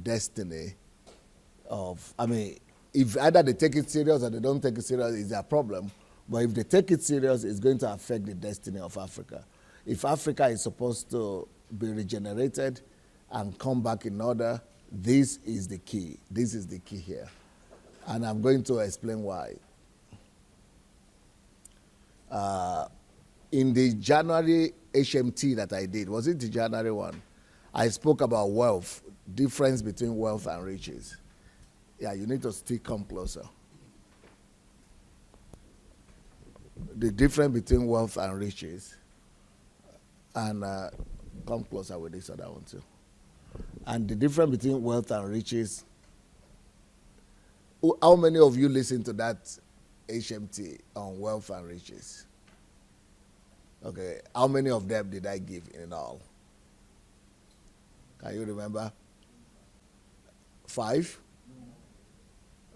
Destiny of, if either they take it serious or they don't take it serious, it's their problem. But if they take it serious, it's going to affect the destiny of Africa. If Africa is supposed to be regenerated and come back in order, this is the key. This is the key here. And I'm going to explain why. In the January HMT that I did, was it the January one? I spoke about wealth, difference between wealth and riches. Yeah, you need to still come closer. The difference between wealth and riches. And come closer with this other one too. And the difference between wealth and riches. How many of you listened to that HMT on wealth and riches? Okay, how many of them did I give in all? Can you remember? 5?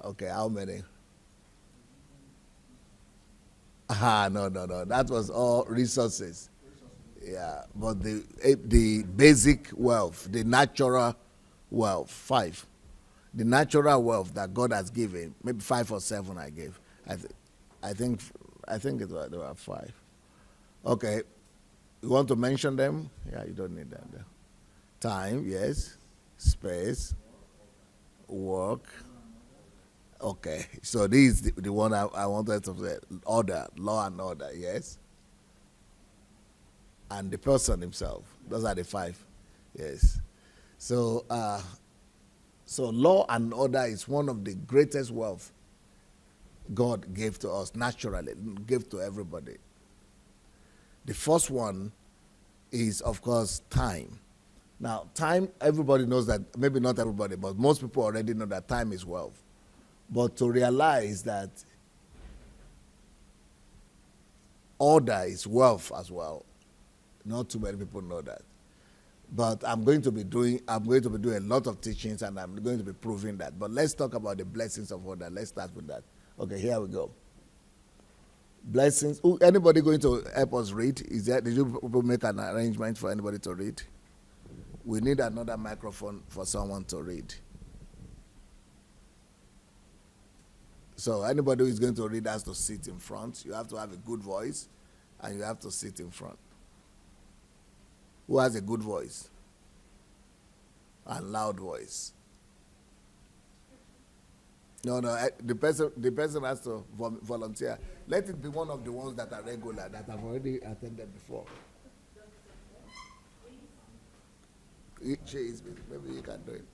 Okay, how many? No. That was all resources. Yeah, but the basic wealth, the natural wealth, 5. The natural wealth that God has given, maybe 5 or 7 I gave. I think there were 5. Okay, you want to mention them? Yeah, you don't need that. Time, yes. Space, work. Okay, so this is the one I wanted to say. Order, law and order, yes. And the person himself. Those are the 5, yes. So law and order is one of the greatest wealth God gave to us naturally, gave to everybody. The first one is, of course, time. Now, time, everybody knows that, maybe not everybody, but most people already know that time is wealth. But to realize that order is wealth as well, not too many people know that. But I'm going to be doing a lot of teachings, and I'm going to be proving that. But let's talk about the blessings of order. Let's start with that. Okay, here we go. Blessings. Anybody going to help us read? Did you people make an arrangement for anybody to read? We need another microphone for someone to read. So anybody who is going to read has to sit in front. You have to have a good voice, and you have to sit in front. Who has a good voice? And loud voice? No, the person has to volunteer. Let it be one of the ones that are regular, that have already attended before. She is, maybe you can do it.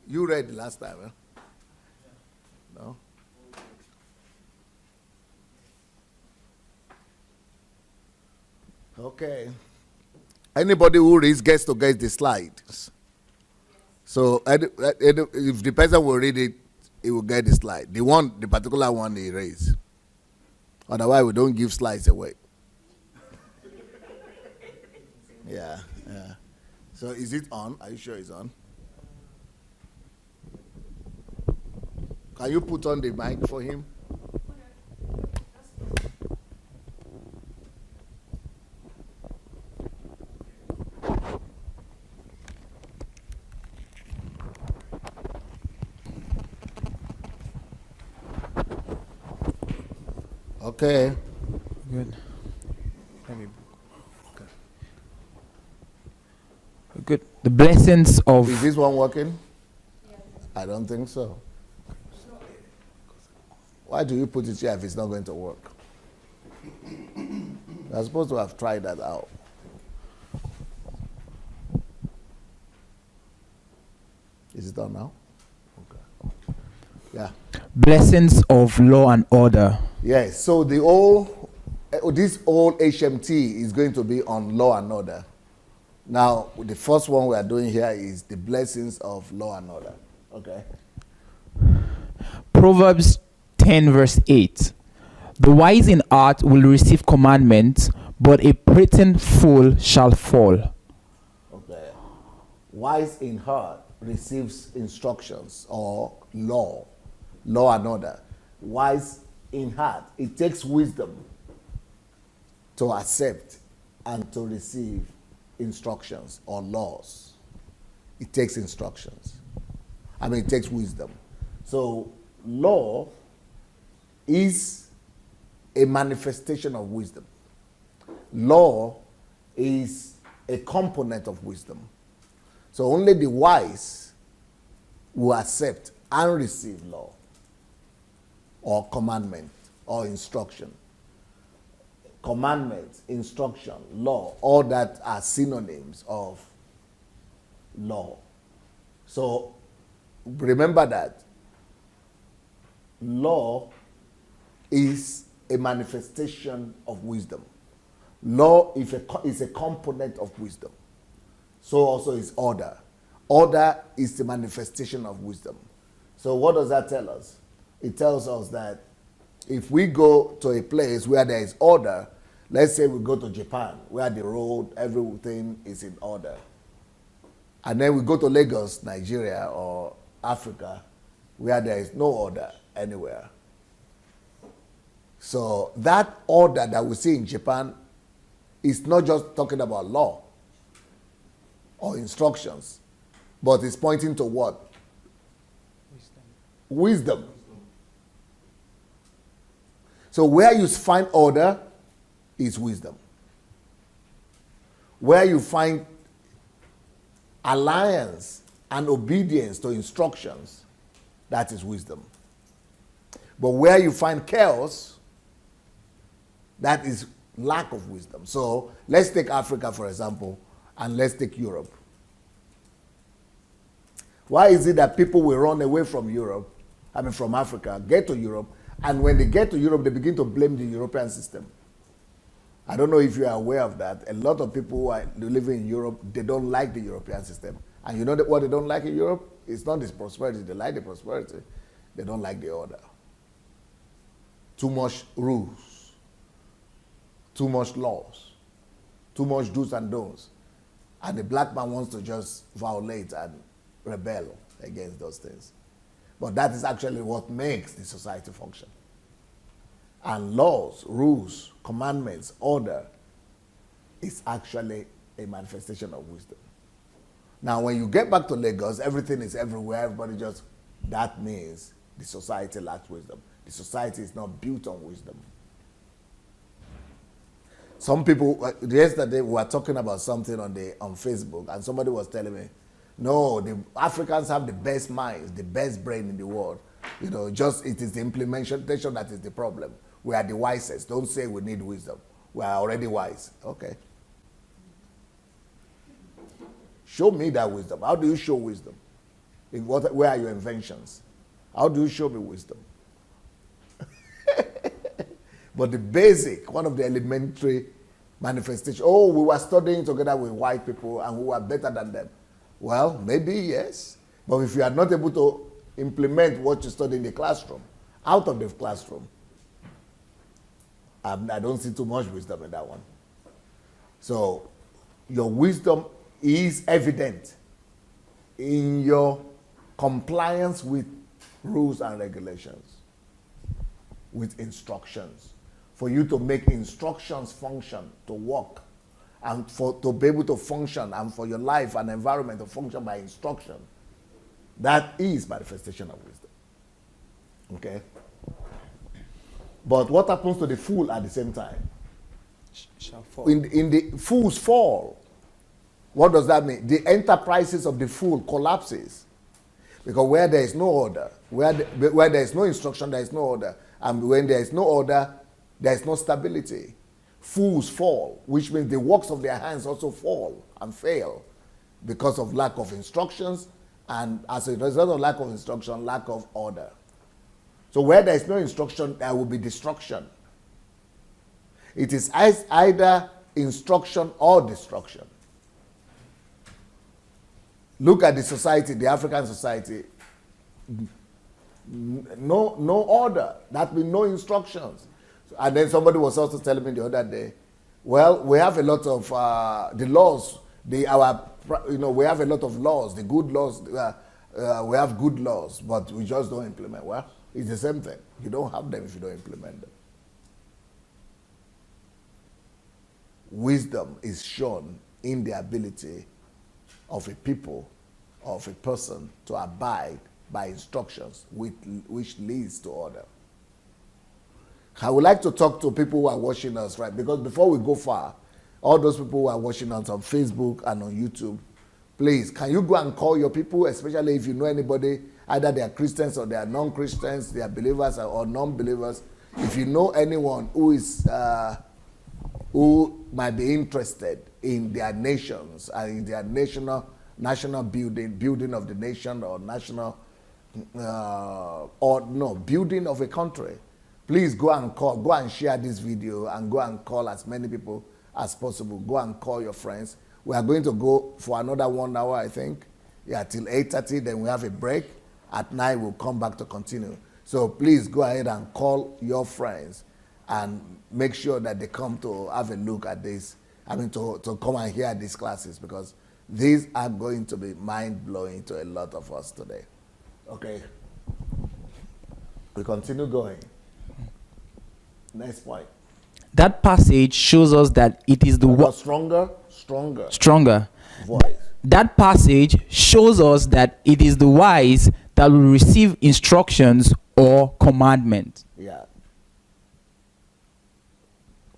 You read last time, huh? No? Okay. Anybody who reads gets to get the slides. So if the person will read it, he will get the slide. The particular one he raised. Otherwise, we don't give slides away. Yeah. So is it on? Are you sure it's on? Can you put on the mic for him? Okay. Good. Good. The blessings of... Is this one working? I don't think so. Why do you put it here if it's not going to work? You're supposed to have tried that out. Is it on now? Okay. Yeah. Blessings of law and order. Yes. So this whole HMT is going to be on law and order. Now, the first one we are doing here is the blessings of law and order. Okay. Proverbs 10, verse 8. The wise in heart will receive commandments, but a prudent fool shall fall. Okay. Wise in heart receives instructions or law and order. Wise in heart, it takes wisdom to accept and to receive instructions or laws. It takes instructions. It takes wisdom. So, law is a manifestation of wisdom. Law is a component of wisdom. So only the wise will accept and receive law or commandment or instruction. Commandment, instruction, law, all that are synonyms of law. So remember that law is a manifestation of wisdom. Law is a component of wisdom. So also is order. Order is the manifestation of wisdom. So what does that tell us? It tells us that if we go to a place where there is order, let's say we go to Japan, where the road, everything is in order. And then we go to Lagos, Nigeria, or Africa, where there is no order anywhere. So that order that we see in Japan is not just talking about law or instructions, but it's pointing to what? Wisdom. So where you find order is wisdom. Where you find alliance and obedience to instructions, that is wisdom. But where you find chaos, that is lack of wisdom. So let's take Africa, for example, and let's take Europe. Why is it that people will run away from Europe, from Africa, get to Europe, and when they get to Europe, they begin to blame the European system? I don't know if you are aware of that. A lot of people who are living in Europe, they don't like the European system. And you know what they don't like in Europe? It's not this prosperity. They like the prosperity. They don't like the order. Too much rules. Too much laws. Too much do's and don'ts. And the black man wants to just violate and rebel against those things. But that is actually what makes the society function. And laws, rules, commandments, order is actually a manifestation of wisdom. Now, when you get back to Lagos, everything is everywhere. Everybody that means the society lacks wisdom. The society is not built on wisdom. Some people, yesterday we were talking about something on Facebook, and somebody was telling me, no, the Africans have the best minds, the best brain in the world. It is the implementation that is the problem. We are the wisest. Don't say we need wisdom. We are already wise. Okay. Show me that wisdom. How do you show wisdom? Where are your inventions? How do you show me wisdom? But the basic, one of the elementary manifestations, we were studying together with white people and we were better than them. Well, maybe yes. But if you are not able to implement what you study in the classroom, out of the classroom, I don't see too much wisdom in that one. So your wisdom is evident in your compliance with rules and regulations, with instructions. For you to make instructions function, to work, and to be able to function, and for your life and environment to function by instruction, that is manifestation of wisdom. Okay? But what happens to the fool at the same time? Shall fall. In the fools fall. What does that mean? The enterprises of the fool collapses. Because where there is no order, where there is no instruction, there is no order. And when there is no order, there is no stability. Fools fall, which means the works of their hands also fall and fail because of lack of instructions, and as a result of lack of instruction, lack of order. So where there is no instruction, there will be destruction. It is either instruction or destruction. Look at the society, the African society. No order. That means no instructions. And then somebody was also telling me the other day, well, we have a lot of the laws. We have a lot of laws. The good laws. We have good laws, but we just don't implement. Well, it's the same thing. You don't have them if you don't implement them. Wisdom is shown in the ability of a people, of a person, to abide by instructions which leads to order. I would like to talk to people who are watching us, right? Because before we go far, all those people who are watching us on Facebook and on YouTube, please, can you go and call your people, especially if you know anybody, either they are Christians or they are non-Christians, they are believers or non-believers. If you know anyone who might be interested in their nations and in their national building of the nation, or building of a country, please go and share this video and go and call as many people as possible. Go and call your friends. We are going to go for another 1 hour, I think. Yeah, till 8:30, then we have a break. At 9, we'll come back to continue. So please go ahead and call your friends and make sure that they come to have a look at this. To come and hear these classes, because these are going to be mind-blowing to a lot of us today. Okay. We continue going. Next point. That passage shows us that it is the stronger voice. That passage shows us that it is the wise that will receive instructions or commandments. Yeah.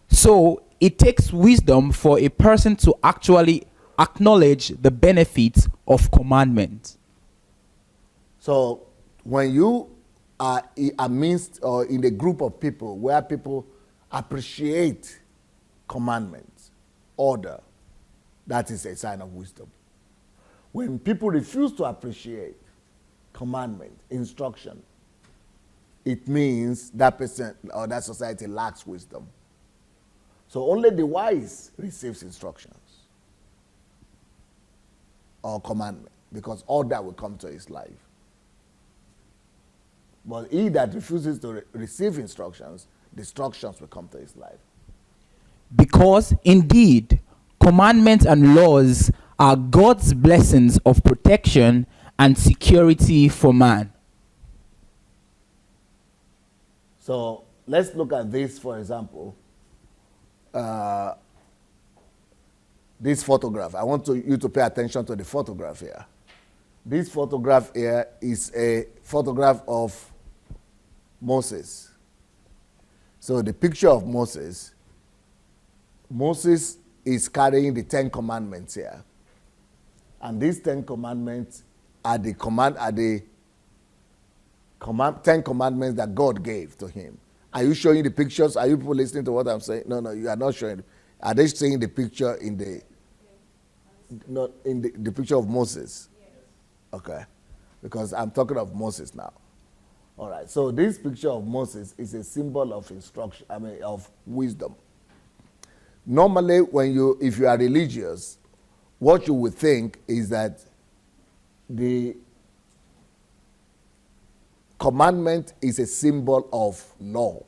So it takes wisdom for a person to actually acknowledge the benefits of commandments. So when you are amidst or in a group of people where people appreciate commandments, order, that is a sign of wisdom. When people refuse to appreciate commandment, instruction, it means that person or that society lacks wisdom. So only the wise receives instructions or commandment, because order will come to his life. But he that refuses to receive instructions, destructions will come to his life. Because indeed, commandments and laws are God's blessings of protection and security for man. So let's look at this, for example. This photograph. I want you to pay attention to the photograph here. This photograph here is a photograph of Moses. So the picture of Moses is carrying the 10 commandments here. And these 10 commandments are the 10 commandments that God gave to him. Are you showing the pictures? Are you people listening to what I'm saying? No, you are not showing. Are they seeing the picture in the picture of Moses? Yes. Okay. Because I'm talking of Moses now. All right. So this picture of Moses is a symbol of instruction, of wisdom. Normally, if you are religious, what you would think is that the commandment is a symbol of law.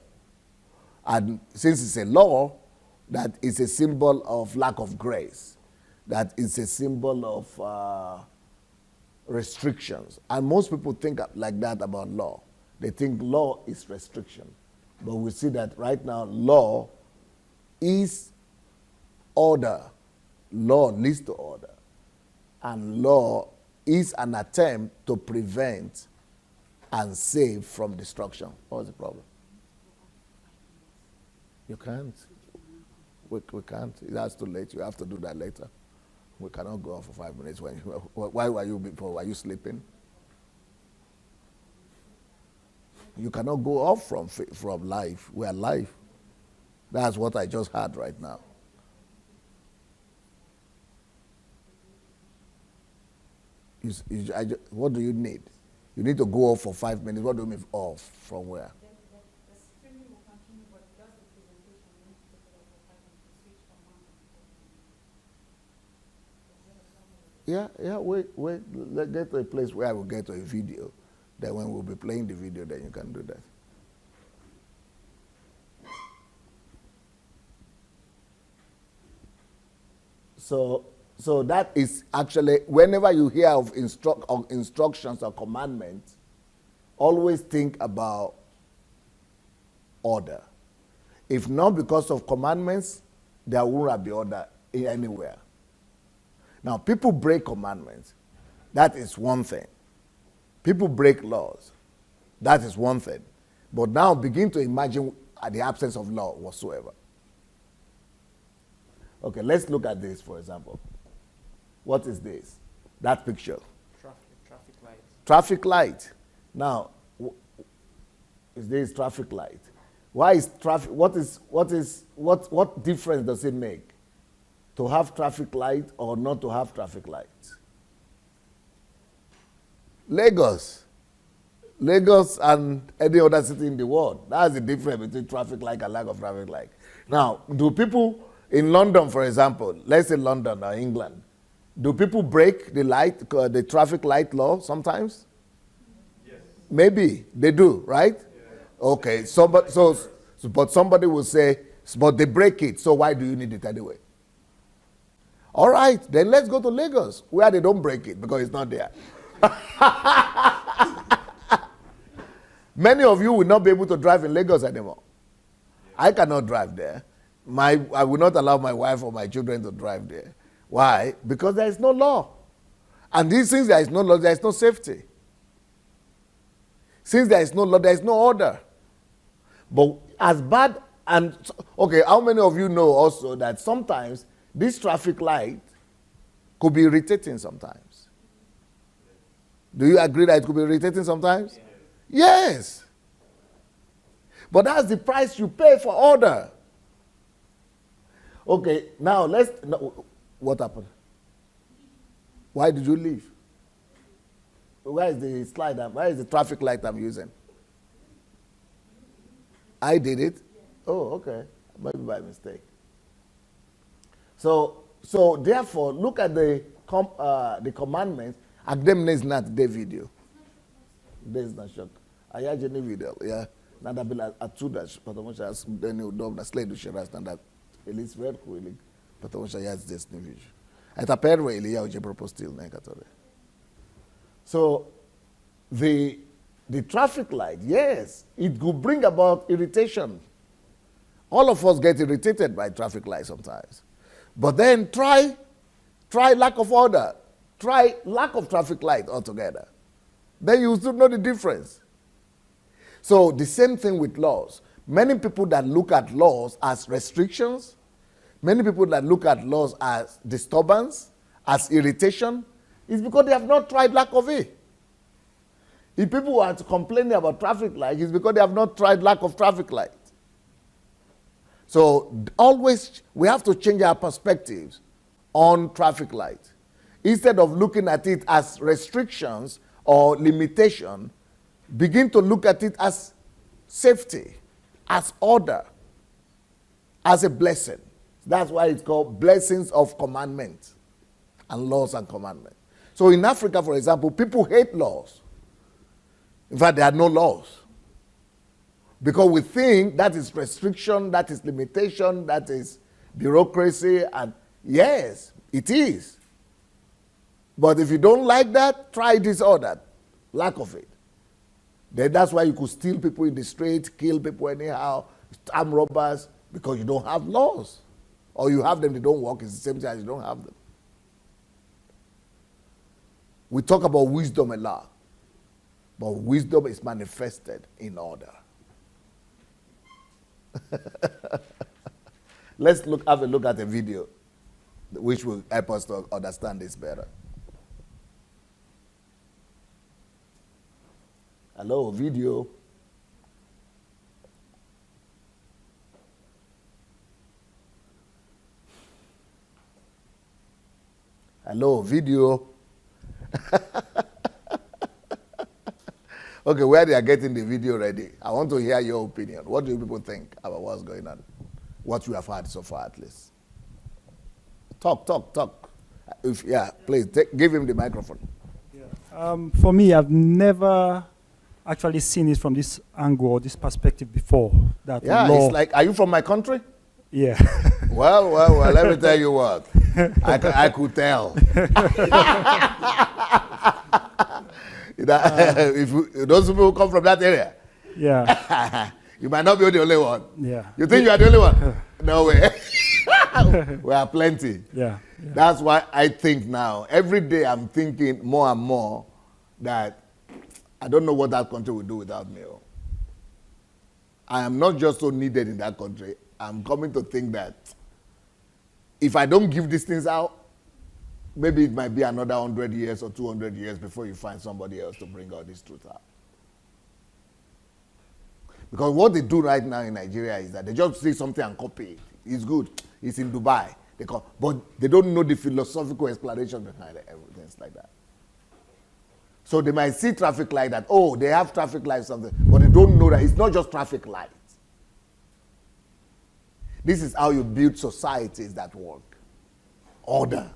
And since it's a law, that is a symbol of lack of grace. That is a symbol of restrictions. And most people think like that about law. They think law is restriction. But we see that right now, law is order. Law leads to order. And law is an attempt to prevent and save from destruction. What's the problem? You can't. We can't. That's too late. You have to do that later. We cannot go on for 5 minutes. Why were you before? Were you sleeping? You cannot go off from life. We are life. That's what I just heard right now. What do you need? You need to go off for 5 minutes. What do you mean off? From where? The streaming will continue, but just the presentation. We need to take it off for 5 minutes to switch from one to Yeah, wait. Let's get to a place where I will get to a video. Then when we'll be playing the video, then you can do that. So that is actually, whenever you hear of instructions or commandments, always think about order. If not because of commandments, there won't be order anywhere. Now, people break commandments. That is one thing. People break laws. That is one thing. But now begin to imagine the absence of law whatsoever. Okay, let's look at this, for example. What is this? That picture. Traffic light. Traffic light. Now, is this traffic light? Why is traffic? What difference does it make to have traffic light or not to have traffic lights? Lagos and any other city in the world. That's the difference between traffic light and lack of traffic light. Now, do people in London, for example, let's say London or England, do people break the traffic light law sometimes? Yes. Maybe they do, right? Yeah. Okay. But somebody will say, but they break it, so why do you need it anyway? All right, then let's go to Lagos, where they don't break it because it's not there. Many of you will not be able to drive in Lagos anymore. I cannot drive there. I will not allow my wife or my children to drive there. Why? Because there is no law. And since there is no law, there is no safety. Since there is no law, there is no order. But as bad, okay, how many of you know also that sometimes this traffic light could be irritating sometimes? Do you agree that it could be irritating sometimes? Yes. But that's the price you pay for order. Okay, now what happened? Why did you leave? Where is the traffic light I'm using? I did it? Oh, okay. Maybe by mistake. So therefore, look at the commandments. Agdem is not the video. There's not shock. I had any video, yeah. Nada bila atudas, потому что день удобно следующий раз надо или сверху или потому что я здесь не вижу. Это первое или я уже пропустил некоторые. So the traffic light, yes, it could bring about irritation. All of us get irritated by traffic light sometimes. But then try lack of order. Try lack of traffic light altogether. Then you still know the difference. So the same thing with laws. Many people that look at laws as restrictions, many people that look at laws as disturbance, as irritation, is because they have not tried lack of it. If people are complaining about traffic light, it's because they have not tried lack of traffic light. So always we have to change our perspectives on traffic light. Instead of looking at it as restrictions or limitation, begin to look at it as safety, as order, as a blessing. That's why it's called blessings of commandment and laws and commandments. So in Africa, for example, people hate laws. In fact, there are no laws. Because we think that is restriction, that is limitation, that is bureaucracy, and yes, it is. But if you don't like that, try this or that. Lack of it. Then that's why you could steal people in the street, kill people anyhow, arm robbers, because you don't have laws. Or you have them, they don't work. It's the same thing as you don't have them. We talk about wisdom a lot. But wisdom is manifested in order. Let's have a look at a video which will help us to understand this better. Hello, video. Hello, video. Okay, where they are getting the video ready, I want to hear your opinion. What do you people think about what's going on? What you have heard so far, at least. Talk. Please give him the microphone. For me, I've never actually seen it from this angle or this perspective before. That law, It's like, are you from my country? yeah. Well, let me tell you what. I could tell. If those people who come from that area, Yeah. you might not be the only one. Yeah. You think you are the only one? No way. We are plenty. Yeah. That's why I think now, every day I'm thinking more and more that I don't know what that country will do without me. I am not just so needed in that country. I'm coming to think that if I don't give these things out, maybe it might be another 100 years or 200 years before you find somebody else to bring all this truth out. Because what they do right now in Nigeria is that they just see something and copy it. It's good. It's in Dubai. But they don't know the philosophical explanation behind everything. It's like that. So they might see traffic light that, they have traffic lights, something, but they don't know that it's not just traffic lights. This is how you build societies that work. Order.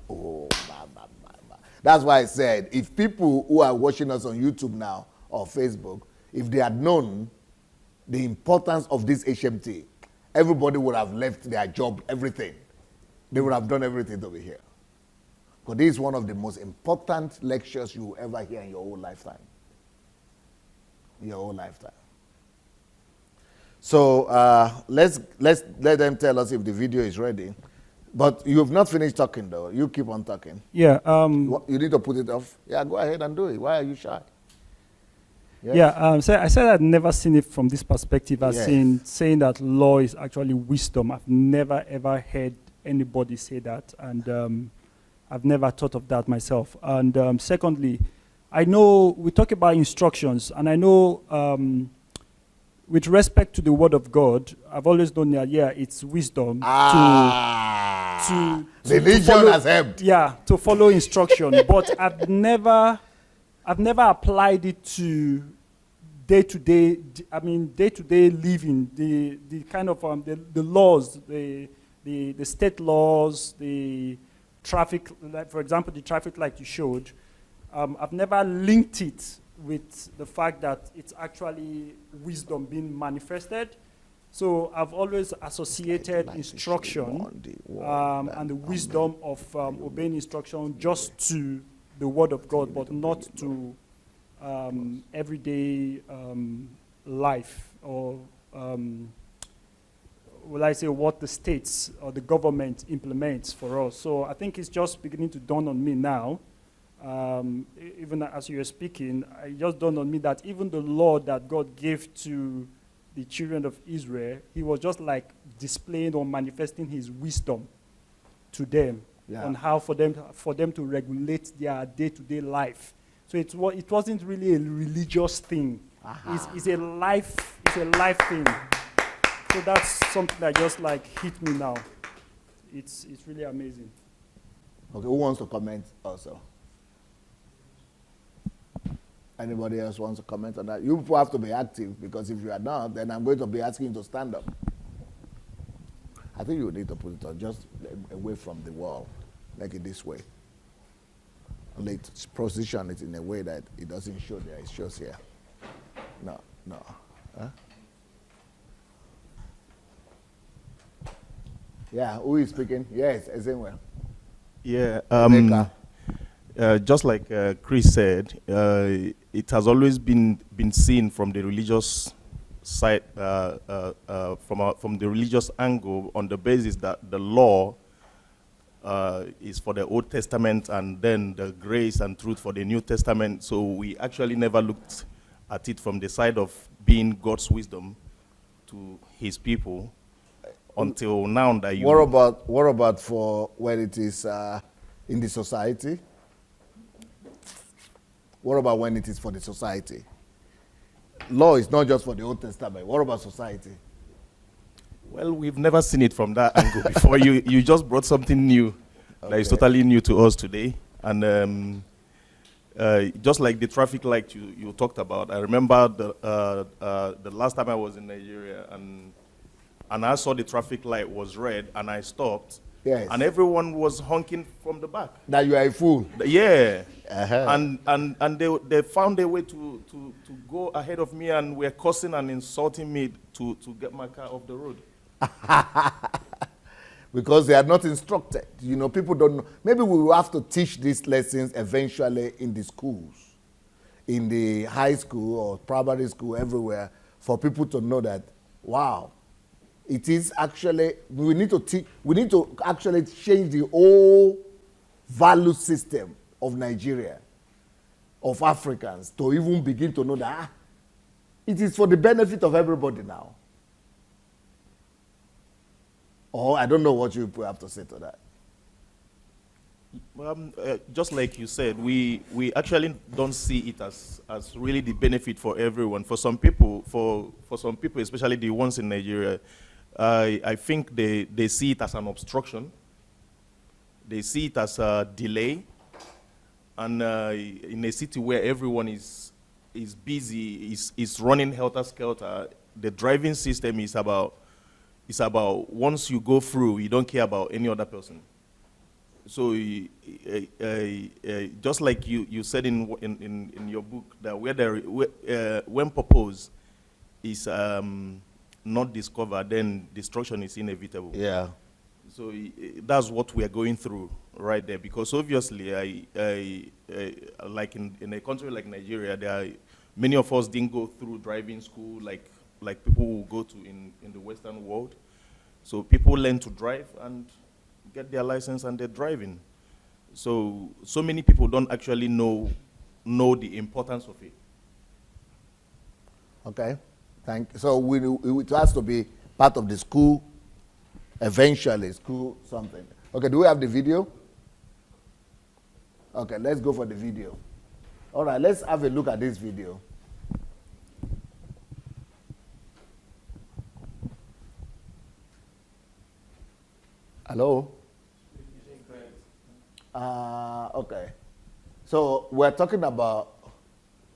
That's why I said, if people who are watching us on YouTube now or Facebook, if they had known the importance of this HMT, everybody would have left their job, everything. They would have done everything over here. Because this is one of the most important lectures you will ever hear in your whole lifetime. Your whole lifetime. So let's let them tell us if the video is ready. But you have not finished talking though. You keep on talking. Yeah. You need to put it off. Yeah, go ahead and do it. Why are you shy? Yes. Yeah. So I said I'd never seen it from this perspective, as Yes. saying that law is actually wisdom. I've never ever heard anybody say that, and I've never thought of that myself. And secondly, I know we talk about instructions, and I know with respect to the Word of God, I've always known that it's wisdom to religion follow, has helped. Yeah, to follow instruction, but I've never applied it to day-to-day living, the kind of the laws, the state laws, the traffic, like for example, the traffic light you showed. I've never linked it with the fact that it's actually wisdom being manifested. So I've always associated instruction and the wisdom of obeying instruction just to the Word of God, but not to everyday life, or will I say what the states or the government implements for us. So I think it's just beginning to dawn on me now. Even as you were speaking, it just dawned on me that even the law that God gave to the children of Israel, he was just like displaying or manifesting his wisdom to them on how for them to regulate their day-to-day life. So it wasn't really a religious thing. It's a life thing. So that's something that just like hit me now. It's really amazing. Okay, who wants to comment also? Anybody else wants to comment on that? You people have to be active, because if you are not, then I'm going to be asking you to stand up. I think you need to put it on just away from the wall, like it this way. Let's position it in a way that it doesn't show there, it shows here. No. Huh? Yeah, who is speaking? Yes, Ezenwe. Yeah, just like Chris said, it has always been seen from the religious side, from the religious angle, on the basis that the law is for the Old Testament, and then the grace and truth for the New Testament. So we actually never looked at it from the side of being God's wisdom to his people until now that you... What about for when it is in the society? What about when it is for the society? Law is not just for the Old Testament. What about society? Well, we've never seen it from that angle before. You just brought something new that is totally new to us today. And just like the traffic light you talked about, I remember the last time I was in Nigeria, and I saw the traffic light was red, and I stopped. Yes. And everyone was honking from the back. That you are a fool. Yeah. Uh-huh. And they found a way to go ahead of me and were cursing and insulting me to get my car off the road. Because they are not instructed. You know, people don't know. Maybe we will have to teach these lessons eventually in the schools, in the high school or primary school, everywhere, for people to know that, wow, it is actually, we need to actually change the whole value system of Nigeria, of Africans, to even begin to know that it is for the benefit of everybody now. Or I don't know what you have to say to that. Just like you said, we actually don't see it as really the benefit for everyone. For some people, especially the ones in Nigeria, I think they see it as an obstruction. They see it as a delay. And in a city where everyone is busy, is running helter-skelter, the driving system is about once you go through, you don't care about any other person. So just like you said in your book, that when purpose is not discovered, then destruction is inevitable. Yeah. So that's what we are going through right there, because obviously, like in a country like Nigeria, many of us didn't go through driving school like people will go to in the Western world. So people learn to drive and get their license and they're driving. So many people don't actually know the importance of it. Okay, thank you. So it has to be part of the school, eventually, school something. Okay, do we have the video? Okay, let's go for the video. All right, let's have a look at this video. Hello? Okay. So we're talking about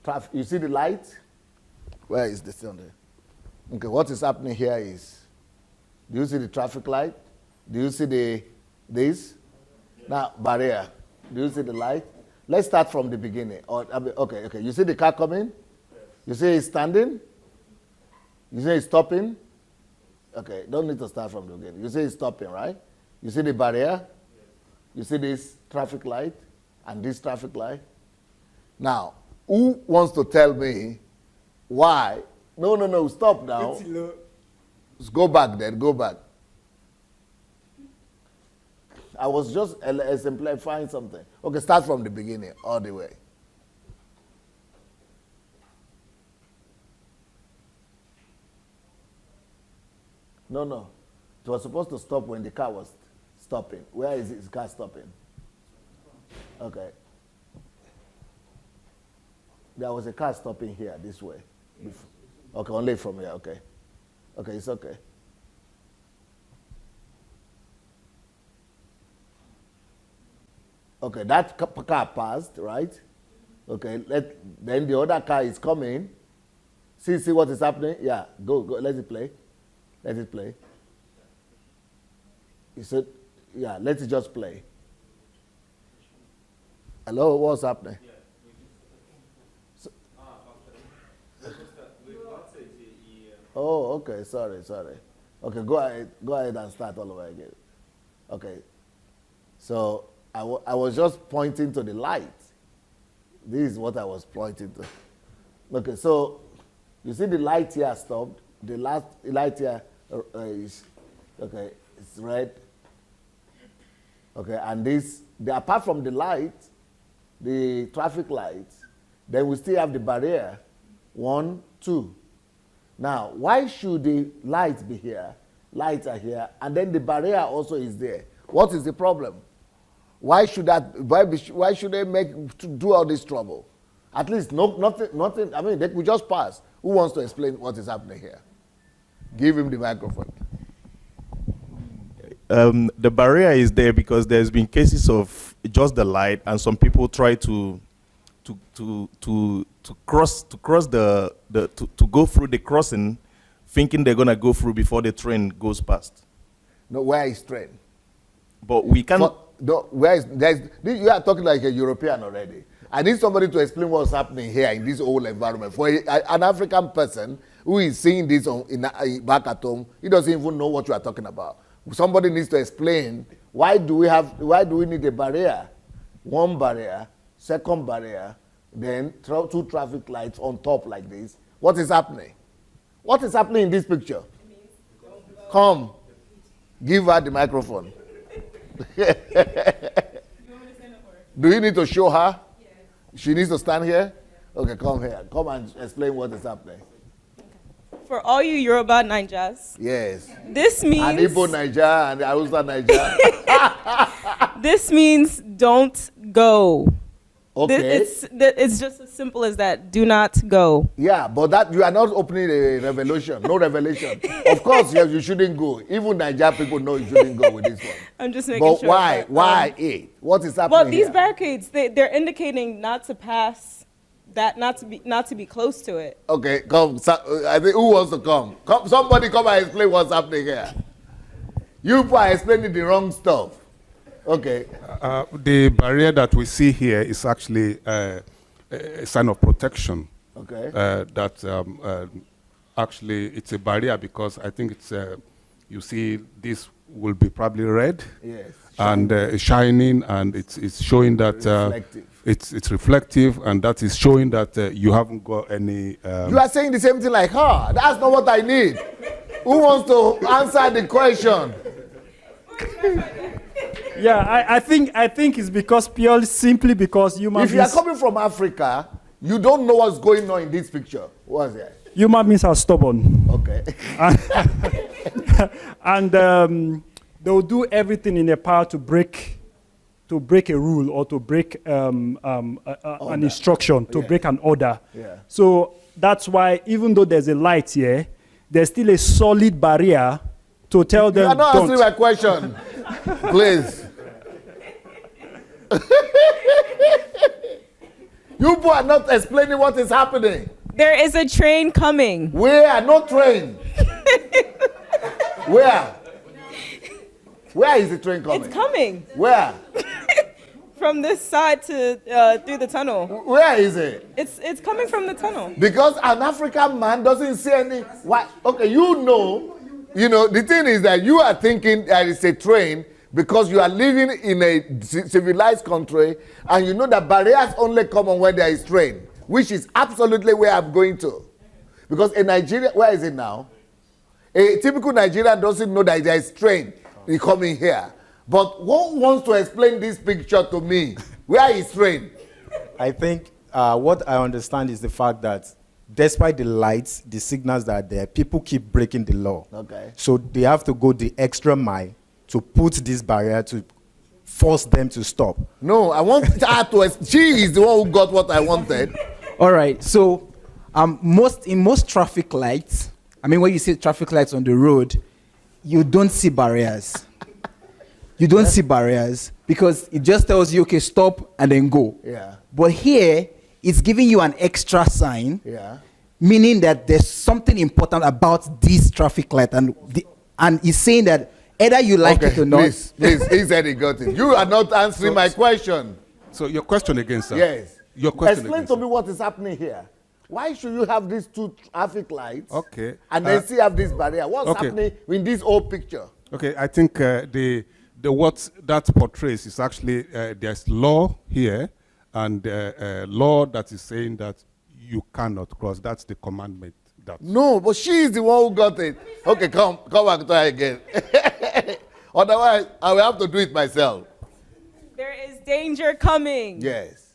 traffic. You see the light? Where is this on there? Okay, what is happening here is, do you see the traffic light? Do you see this? Now, barrier. Do you see the light? Let's start from the beginning. Okay. You see the car coming? You see it's standing? You see it's stopping? Okay, don't need to start from the beginning. You see it's stopping, right? You see the barrier? You see this traffic light and this traffic light? Now, who wants to tell me why? No, stop now. Let's go back then, go back. I was just exemplifying something. Okay, start from the beginning, all the way. No. It was supposed to stop when the car was stopping. Where is his car stopping? Okay. There was a car stopping here, this way. Okay, only from here, okay. Okay, it's okay. Okay, that car passed, right? Okay, then the other car is coming. See what is happening? Yeah, go, let it play. Let it play. He said, yeah, let it just play. Hello, what's happening? So, oh, okay, sorry. Okay, go ahead and start all over again. Okay, so I was just pointing to the light. This is what I was pointing to. Okay, so you see the light here stopped. The last light here is, okay, it's red. Okay, and apart from the light, the traffic lights, then we still have the barrier, 1, 2. Now, why should the lights be here, lights are here, and then the barrier also is there? What is the problem? Why should they do all this trouble? At least nothing. I mean, we just pass. Who wants to explain what is happening here? Give him the microphone. The barrier is there because there's been cases of just the light, and some people try to cross to go through the crossing, thinking they're gonna go through before the train goes past. No, where is train? But we can. You are talking like a European already. I need somebody to explain what's happening here in this whole environment. For an African person who is seeing this back at home, he doesn't even know what you are talking about. Somebody needs to explain why do we need a barrier? One barrier, second barrier, then two traffic lights on top like this. What is happening? What is happening in this picture? Come, give her the microphone. Do you need to show her? Yes. She needs to stand here? Okay, come here. Come and explain what is happening. For all you Yoruba Naijas. Yes. This means. And Igbo Naija and Hausa Naija. This means don't go. Okay. It's just as simple as that. Do not go. Yeah, but that you are not opening a revelation. No revelation. Of course, yes, you shouldn't go. Even Naija people know you shouldn't go with this one. I'm just making but sure. Why? But, why it? What is happening? Well, these here? barricades, they're indicating not to pass that, not to be close to it. Okay, come. I think who wants to come? Come, somebody come and explain what's happening here. You people are explaining the wrong stuff. Okay. The barrier that we see here is actually a sign of protection. Okay. Actually, it's a barrier because I think it's, you see, this will be probably red. Yes. And shining, and it's showing that it's reflective, and that is showing that you haven't got any. You are saying the same thing like her. That's not what I need. Who wants to answer the question? Yeah, I think it's because simply because human beings. If you are coming from Africa, you don't know what's going on in this picture. What's it? Human beings are stubborn. Okay. And they'll do everything in their power to break a rule or to break an instruction, to break an order. Yeah. So that's why even though there's a light here, there's still a solid barrier to tell them. You are not answering my question. Please. You people are not explaining what is happening. There is a train coming. Where? No train. Where? Where is the train coming? It's coming. Where? From this side to through the tunnel. Where is it? It's coming from the tunnel. Because an African man doesn't see any. Why? Okay, you know. The thing is that you are thinking that it's a train because you are living in a civilized country, and you know that barriers only come on where there is train, which is absolutely where I'm going to. Because in Nigeria, where is it now? A typical Nigerian doesn't know that there is train coming here. But who wants to explain this picture to me? Where is train? I think what I understand is the fact that despite the lights, the signals that are there, people keep breaking the law. Okay. So they have to go the extra mile to put this barrier to force them to stop. No, I want her to. She is the one who got what I wanted. All right. So, in most traffic lights, I mean, when you see traffic lights on the road, you don't see barriers. You don't see barriers because it just tells you, okay, stop and then go. Yeah. But here, it's giving you an extra sign, meaning that there's something important about this traffic light, and it's saying that either you like it or not. Please, he said he got it. You are not answering my question. So your question again, sir. Yes. Your question Explain again, to me what is happening here. Why should you have these two traffic lights? Okay. And then still have this barrier? What's happening in this whole picture? Okay, I think the what that portrays is actually there's law here, and law that is saying that you cannot cross. That's the commandment. No, but she is the one who got it. Okay, come back to her again. Otherwise, I will have to do it myself. There is danger coming. Yes.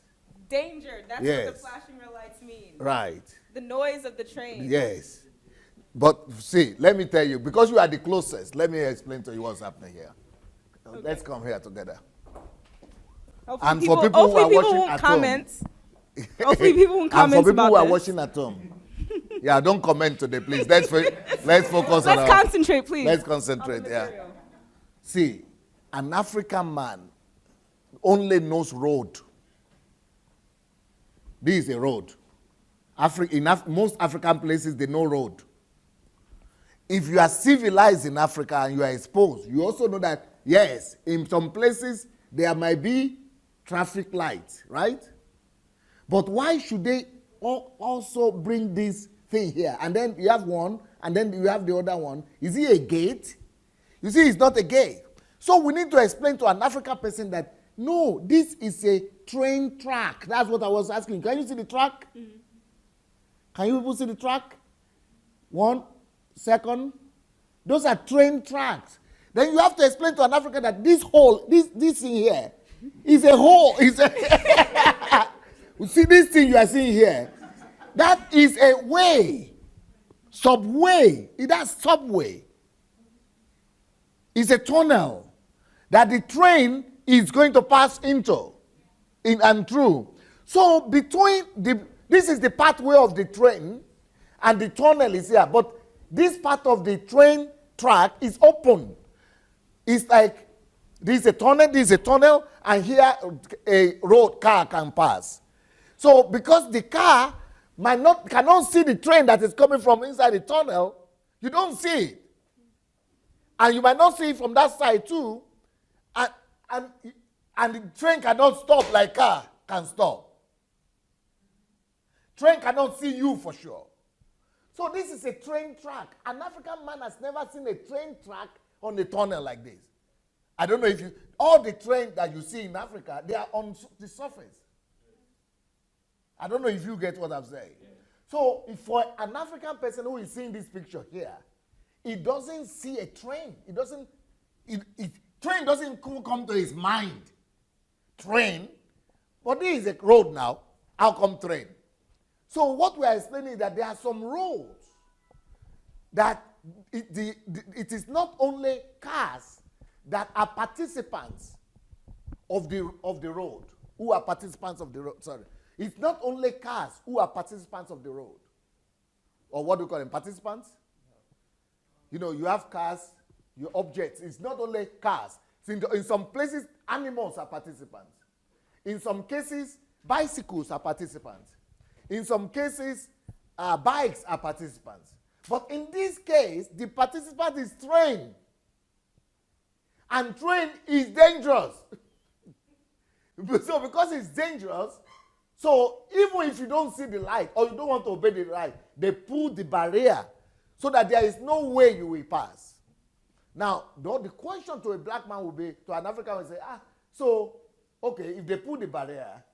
Danger. That's what the flashing red lights mean. Right. The noise of the train. Yes. But see, let me tell you, because you are the closest, let me explain to you what's happening here. Okay. Let's come here together. Hopefully and for people who are watching at home. Hopefully people won't comment. And for people who are this. watching at home. Yeah, don't comment today, please. Let's focus on. Let's concentrate, please. Let's concentrate. Yeah. See, an African man only knows road. This is a road. Most African places, they know road. If you are civilized in Africa and you are exposed, you also know that Yes, in some places there might be traffic lights, right? But why should they also bring this thing here? And then you have one, and then you have the other one. Is it a gate? You see, it's not a gate. So we need to explain to an African person that, no, this is a train track. That's what I was asking. Can you see the track? Mm-hmm. Can you people see the track? 1 second. Those are train tracks. Then you have to explain to an African that this hole, this thing here, is a hole. You see this thing you are seeing here? That is a way. Subway. That's subway. It's a tunnel that the train is going to pass into, in and through. So this is the pathway of the train, and the tunnel is here. But this part of the train track is open. It's like this is a tunnel, and here a road car can pass. So because the car cannot see the train that is coming from inside the tunnel, you don't see it. And you might not see it from that side too. And the train cannot stop like car can stop. Train cannot see you for sure. So this is a train track. An African man has never seen a train track on a tunnel like this. I don't know if all the trains that you see in Africa, they are on the surface. I don't know if you get what I'm saying. Yeah. So for an African person who is seeing this picture here, he doesn't see a train. Train doesn't come to his mind. Train. But this is a road now. How come train? So what we are explaining is that there are some roads that it is not only cars that are participants of the road, who are participants of the road. Sorry. It's not only cars who are participants of the road. Or what do you call them? Participants? You know, you have cars, your objects. It's not only cars. In some places, animals are participants. In some cases, bicycles are participants. In some cases, bikes are participants. But in this case, the participant is train. And train is dangerous. So because it's dangerous, so even if you don't see the light or you don't want to obey the light, they pull the barrier so that there is no way you will pass. Now, the question to a black man will be, to an African will say, okay, if they pull the barrier,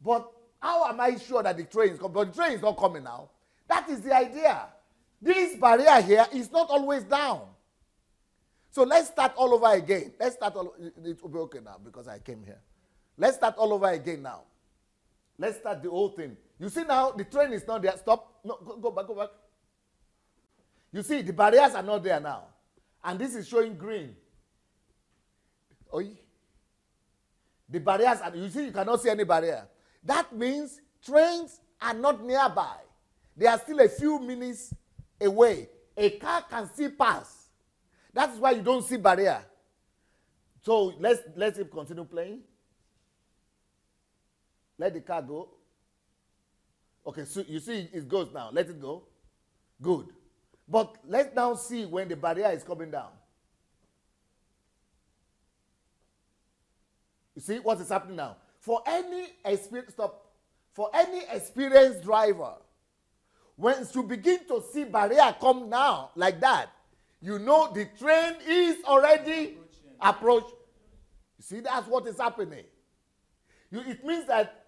but how am I sure that the train is coming? But the train is not coming now. That is the idea. This barrier here is not always down. So let's start all over again. It will be okay now because I came here. Let's start all over again now. Let's start the whole thing. You see now, the train is not there. Stop. No, go back. You see, the barriers are not there now. And this is showing green. The barriers, you see, you cannot see any barrier. That means trains are not nearby. They are still a few minutes away. A car can still pass. That's why you don't see barrier. So let's continue playing. Let the car go. Okay, so you see it goes now. Let it go. Good. But let's now see when the barrier is coming down. You see what is happening now? For any experienced driver, when you begin to see barrier come now like that, you know the train is already approached. You see, that's what is happening. It means that,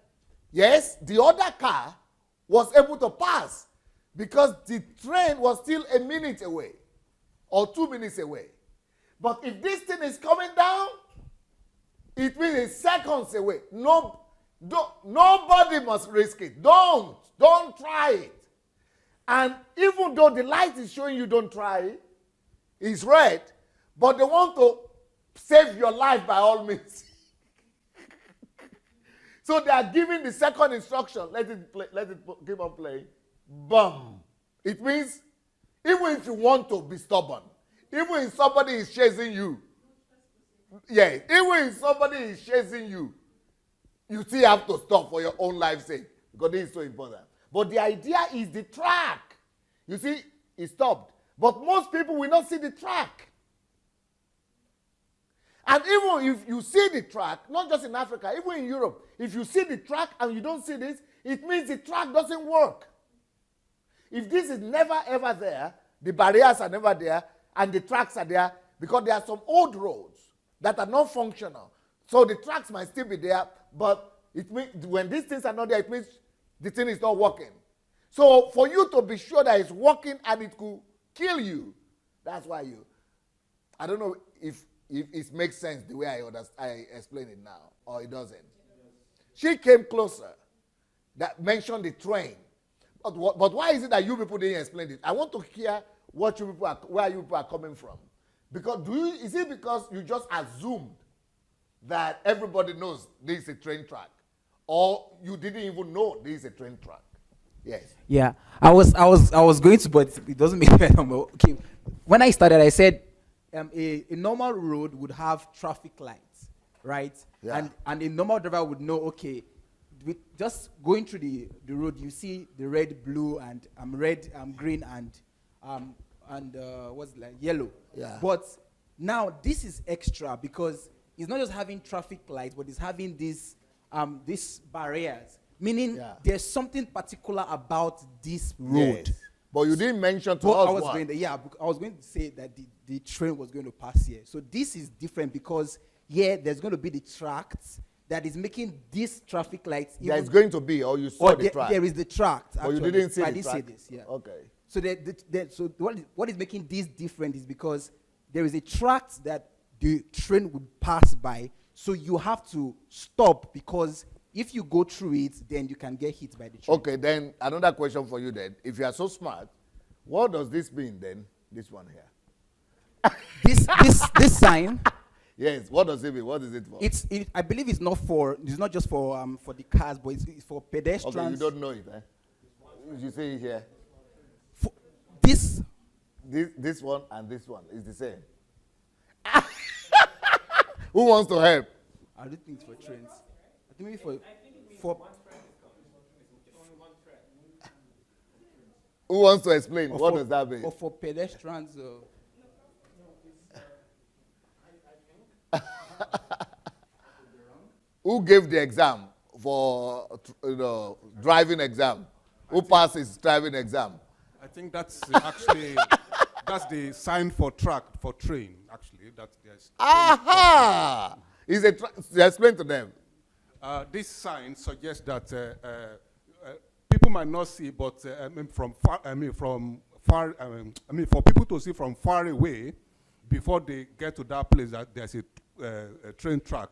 yes, the other car was able to pass because the train was still a minute away or 2 minutes away. But if this thing is coming down, it means it's seconds away. Nobody must risk it. Don't try it. And even though the light is showing you don't try it, it's red, but they want to save your life by all means. So they are giving the second instruction. Let it keep on playing. Boom. It means even if you want to be stubborn, even if somebody is chasing you, even if somebody is chasing you, you still have to stop for your own life's sake because this is so important. But the idea is the track. You see, it stopped. But most people will not see the track. And even if you see the track, not just in Africa, even in Europe, if you see the track and you don't see this, it means the track doesn't work. If this is never ever there, the barriers are never there, and the tracks are there, because there are some old roads that are not functional. So the tracks might still be there, but it means when these things are not there, it means the thing is not working. So for you to be sure that it's working and it could kill you, that's why you, I don't know if it makes sense the way I explain it now, or it doesn't. She came closer, that mentioned the train. But why is it that you people didn't explain it? I want to hear what where you people are coming from. Because is it because you just assumed that everybody knows this is a train track, or you didn't even know this is a train track? Yes. Yeah, I was going to, but it doesn't make sense. Okay, when I started, I said a normal road would have traffic lights, right? Yeah. And a normal driver would know, okay, with just going through the road, you see the red, blue, and green, and what's it like, yellow. Yeah. But now this is extra because it's not just having traffic lights, but it's having these barriers. Meaning there's something particular about this road. Yes. But you didn't mention to Well, us I was what. I was going to say that the train was going to pass here. So this is different because here there's going to be the tract that is making these traffic lights. There's going to be, or you saw the track. There is the tract. But you actually. didn't see I the didn't track. say this. Yeah. Okay. So what is making this different is because there is a tract that the train would pass by. So you have to stop because if you go through it, then you can get hit by the train. Okay, then another question for you then. If you are so smart, what does this mean then, this one here? This sign. Yes, what does it mean? What is it for? I believe it's not just for the cars, but it's for pedestrians. Okay, you don't know it, eh? You see it here. This one and this one is the same. Who wants to help? I don't think it's for trains. I think maybe for Who wants to explain? What does that mean? or for pedestrians. Who gave the exam for driving exam? Who passed his driving exam? I think that's actually that's the sign for train. Actually, that there's. Aha! Explain to them. This sign suggests that people might not see, but for people to see from far away, before they get to that place, that there's a train track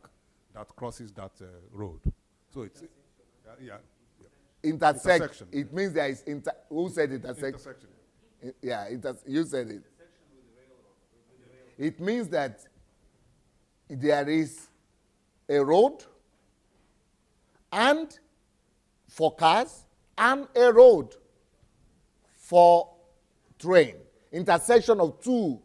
that crosses that road. So it's Intersection. It means there is who said intersection? You said it. It means that there is a road and for cars and a road for train. Intersection of two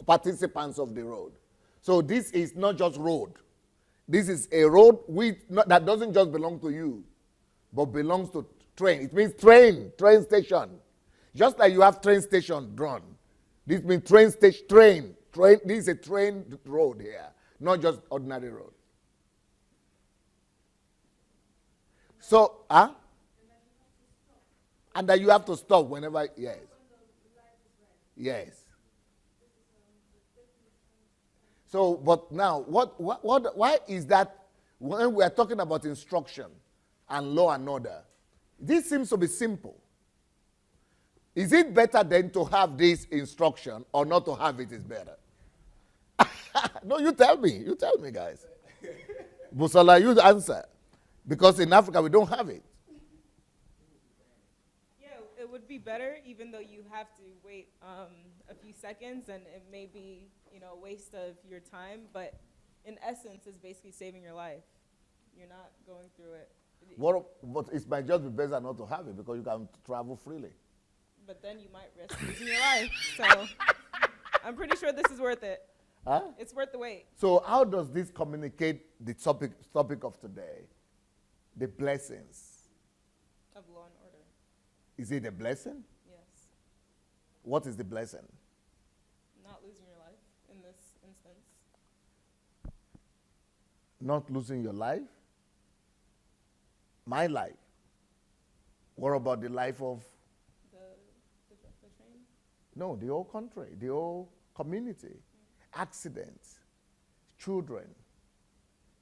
participants of the road. So this is not just road. This is a road that doesn't just belong to you, but belongs to train. It means train station. Just like you have train station drawn. This means train station, train. This is a train road here, not just ordinary road. So, and that you have to stop whenever, yes. Yes. So, but now, why is that when we are talking about instruction and law and order, this seems to be simple. Is it better then to have this instruction or not to have it is better? No, you tell me. You tell me, guys. Busola, you answer. Because in Africa, we don't have it. Yeah, it would be better, even though you have to wait a few seconds, and it may be, a waste of your time. But in essence, it's basically saving your life. You're not going through it. But it might just be better not to have it because you can travel freely. But then you might risk losing your life. So I'm pretty sure this is worth it. Huh? It's worth the wait. So how does this communicate the topic of today? The blessings. Of law and order. Is it a blessing? Yes. What is the blessing? Not losing your life in this instance. Not losing your life? My life. What about the life of? The train? No, the whole country, the whole community. Accidents, children.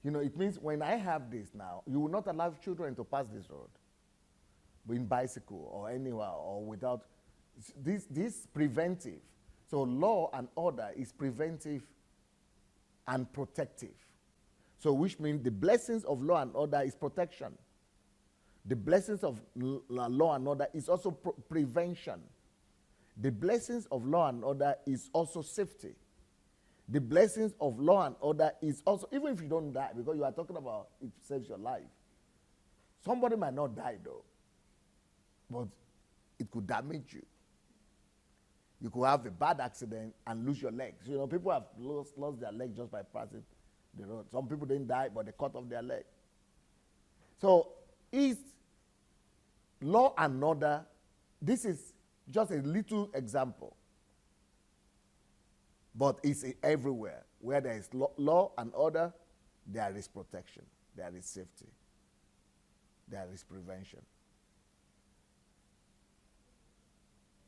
You know, it means when I have this now, you will not allow children to pass this road, in bicycle or anywhere or without. This preventive. So law and order is preventive and protective. So which means the blessings of law and order is protection. The blessings of law and order is also prevention. The blessings of law and order is also safety. The blessings of law and order is also, even if you don't die, because you are talking about it saves your life. Somebody might not die though, but it could damage you. You could have a bad accident and lose your legs. You know, people have lost their legs just by passing the road. Some people didn't die, but they cut off their leg. So, is law and order, this is just a little example. But it's everywhere. Where there is law and order, there is protection, there is safety, there is prevention.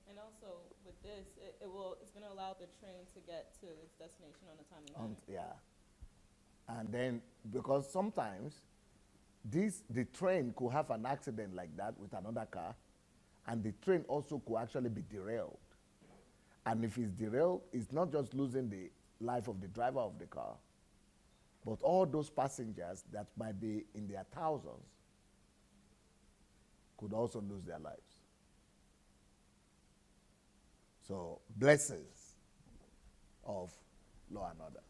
And also with this, it's going to allow the train to get to its destination on a timely manner. Yeah. And then, because sometimes the train could have an accident like that with another car, and the train also could actually be derailed. And if it's derailed, it's not just losing the life of the driver of the car, but all those passengers that might be in their thousands could also lose their lives. So, blessings of law and order.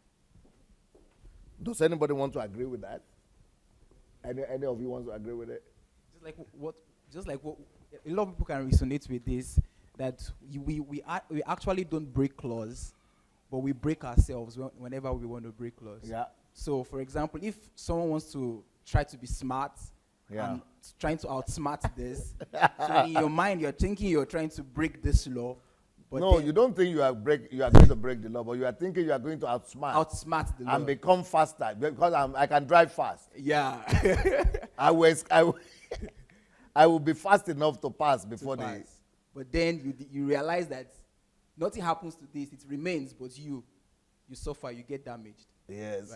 Does anybody want to agree with that? Any of you want to agree with it? Just like what a lot of people can resonate with this, that we actually don't break laws, but we break ourselves whenever we want to break laws. Yeah. So, for example, if someone wants to try to be smart and trying to outsmart this, so in your mind you're thinking you're trying to break this law. But no, you don't think you are going to break the law, but you are thinking you are going to outsmart the law and become faster because I can drive fast. Yeah. I will be fast enough to pass before the. But then you realize that nothing happens to this; it remains, but you suffer, you get damaged. Yes.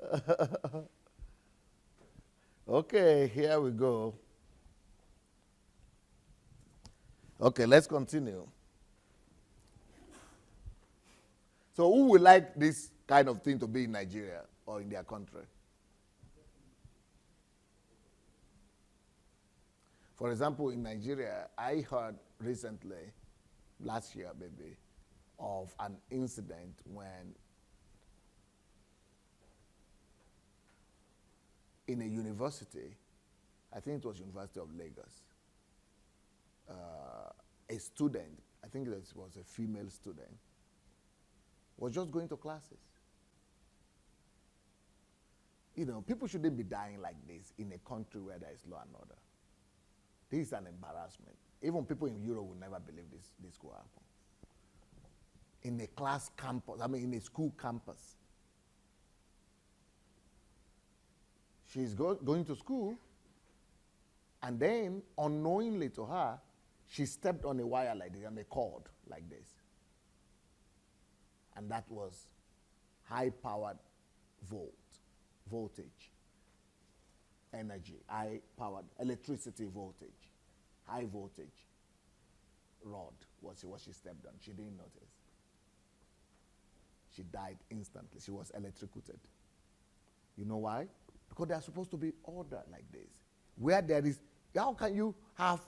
Right. Okay, here we go. Okay, let's continue. So who would like this kind of thing to be in Nigeria or in their country? For example, in Nigeria, I heard recently, last year maybe, of an incident when in a university, I think it was University of Lagos, a student, I think it was a female student, was just going to classes. You know, people shouldn't be dying like this in a country where there is law and order. This is an embarrassment. Even people in Europe will never believe this could happen. In a class campus, in a school campus. She's going to school, and then, unknowingly to her, she stepped on a wire like this, on a cord like this. And that was high-powered voltage, energy, high-powered electricity voltage, high voltage rod was what she stepped on. She didn't notice. She died instantly. She was electrocuted. You know why? Because there's supposed to be order like this. Where there is, how can you have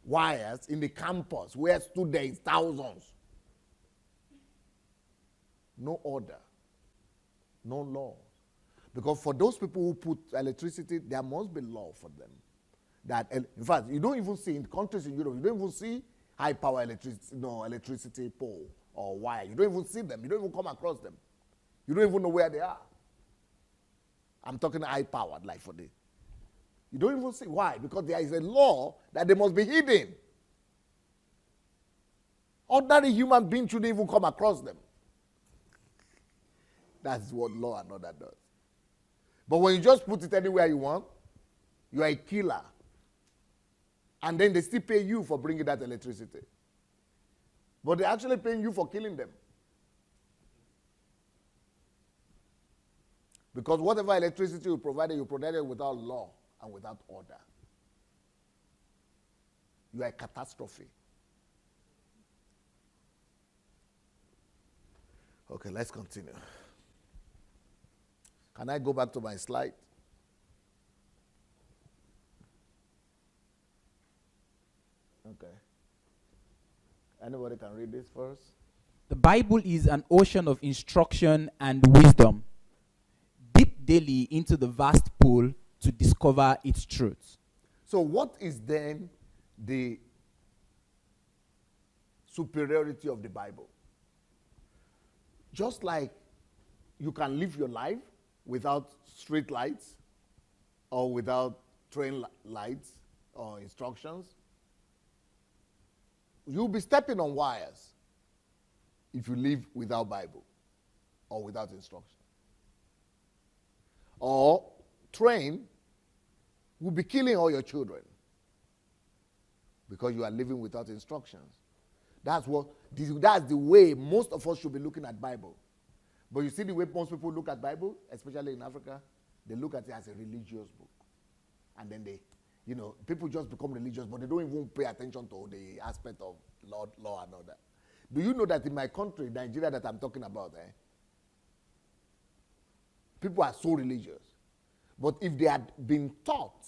wires in the campus where students, thousands, no order, no law? Because for those people who put electricity, there must be law for them. That, in fact, you don't even see in countries in Europe, you don't even see high power electricity pole or wire. You don't even see them. You don't even come across them. You don't even know where they are. I'm talking high powered, like for this. You don't even see. Why? Because there is a law that they must be hidden. Ordinary human beings shouldn't even come across them. That's what law and order does. But when you just put it anywhere you want, you are a killer. And then they still pay you for bringing that electricity. But they're actually paying you for killing them. Because whatever electricity you provided without law and without order. You are a catastrophe. Okay, let's continue. Can I go back to my slide? Okay. Anybody can read this first? The Bible is an ocean of instruction and wisdom. Dip daily into the vast pool to discover its truth. So what is then the superiority of the Bible? Just like you can live your life without street lights or without train lights or instructions, you'll be stepping on wires if you live without Bible or without instruction. Or train will be killing all your children because you are living without instructions. That's the way most of us should be looking at Bible. But you see the way most people look at Bible, especially in Africa, they look at it as a religious book. And then people just become religious, but they don't even pay attention to the aspect of law and order. Do you know that in my country, Nigeria, that I'm talking about, people are so religious. But if they had been taught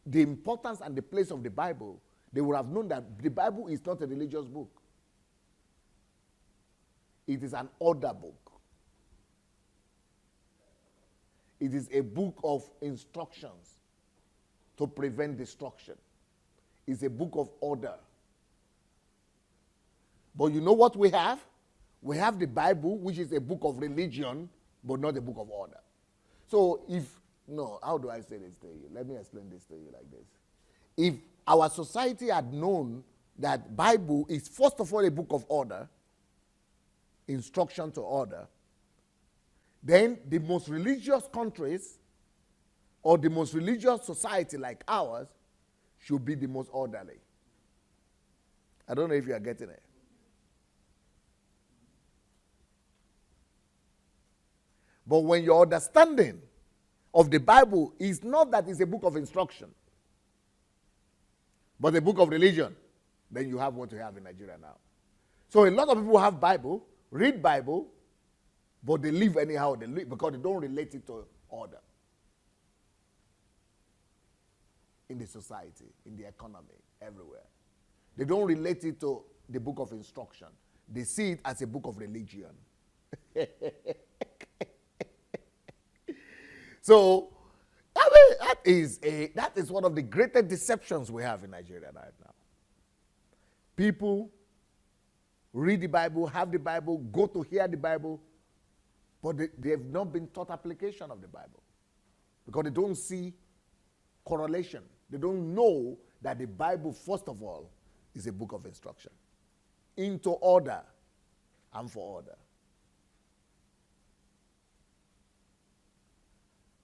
the importance and the place of the Bible, they would have known that the Bible is not a religious book. It is an order book. It is a book of instructions to prevent destruction. It's a book of order. But you know what we have? We have the Bible, which is a book of religion, but not a book of order. So how do I say this to you? Let me explain this to you like this. If our society had known that Bible is first of all a book of order, instruction to order, then the most religious countries or the most religious society like ours should be the most orderly. I don't know if you are getting it. But when your understanding of the Bible is not that it's a book of instruction, but a book of religion, then you have what you have in Nigeria now. So a lot of people have Bible, read Bible, but they live anyhow they live because they don't relate it to order in the society, in the economy, everywhere. They don't relate it to the book of instruction. They see it as a book of religion. So that is one of the greatest deceptions we have in Nigeria right now. People read the Bible, have the Bible, go to hear the Bible, but they have not been taught application of the Bible because they don't see correlation. They don't know that the Bible, first of all, is a book of instruction into order and for order.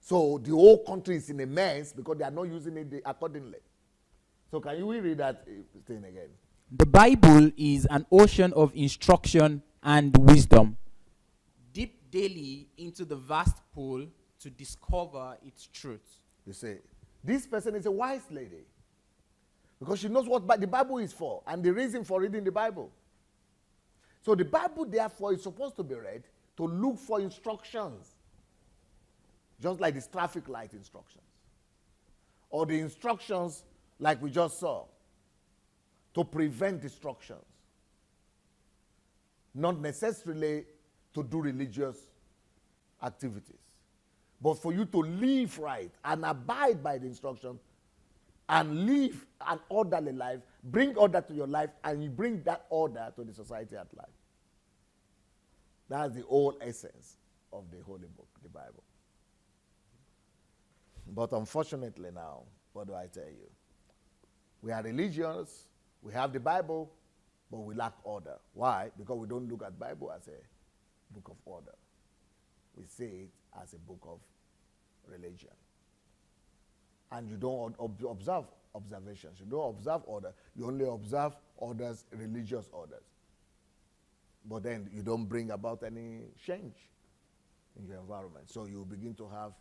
So the whole country is in a mess because they are not using it accordingly. So can you read that thing again? The Bible is an ocean of instruction and wisdom. Dip daily into the vast pool to discover its truth. You say, this person is a wise lady because she knows what the Bible is for and the reason for reading the Bible. So the Bible, therefore, is supposed to be read to look for instructions, just like the traffic light instructions or the instructions like we just saw to prevent destructions, not necessarily to do religious activities, but for you to live right and abide by the instruction and live an orderly life, bring order to your life, and you bring that order to the society at large. That's the whole essence of the Holy Book, the Bible. But unfortunately now, what do I tell you? We are religious, we have the Bible, but we lack order. Why? Because we don't look at Bible as a book of order. we see it as a book of religion. And you don't observe observations. You don't observe order. You only observe orders, religious orders. But then you don't bring about any change in your environment. So you begin to have,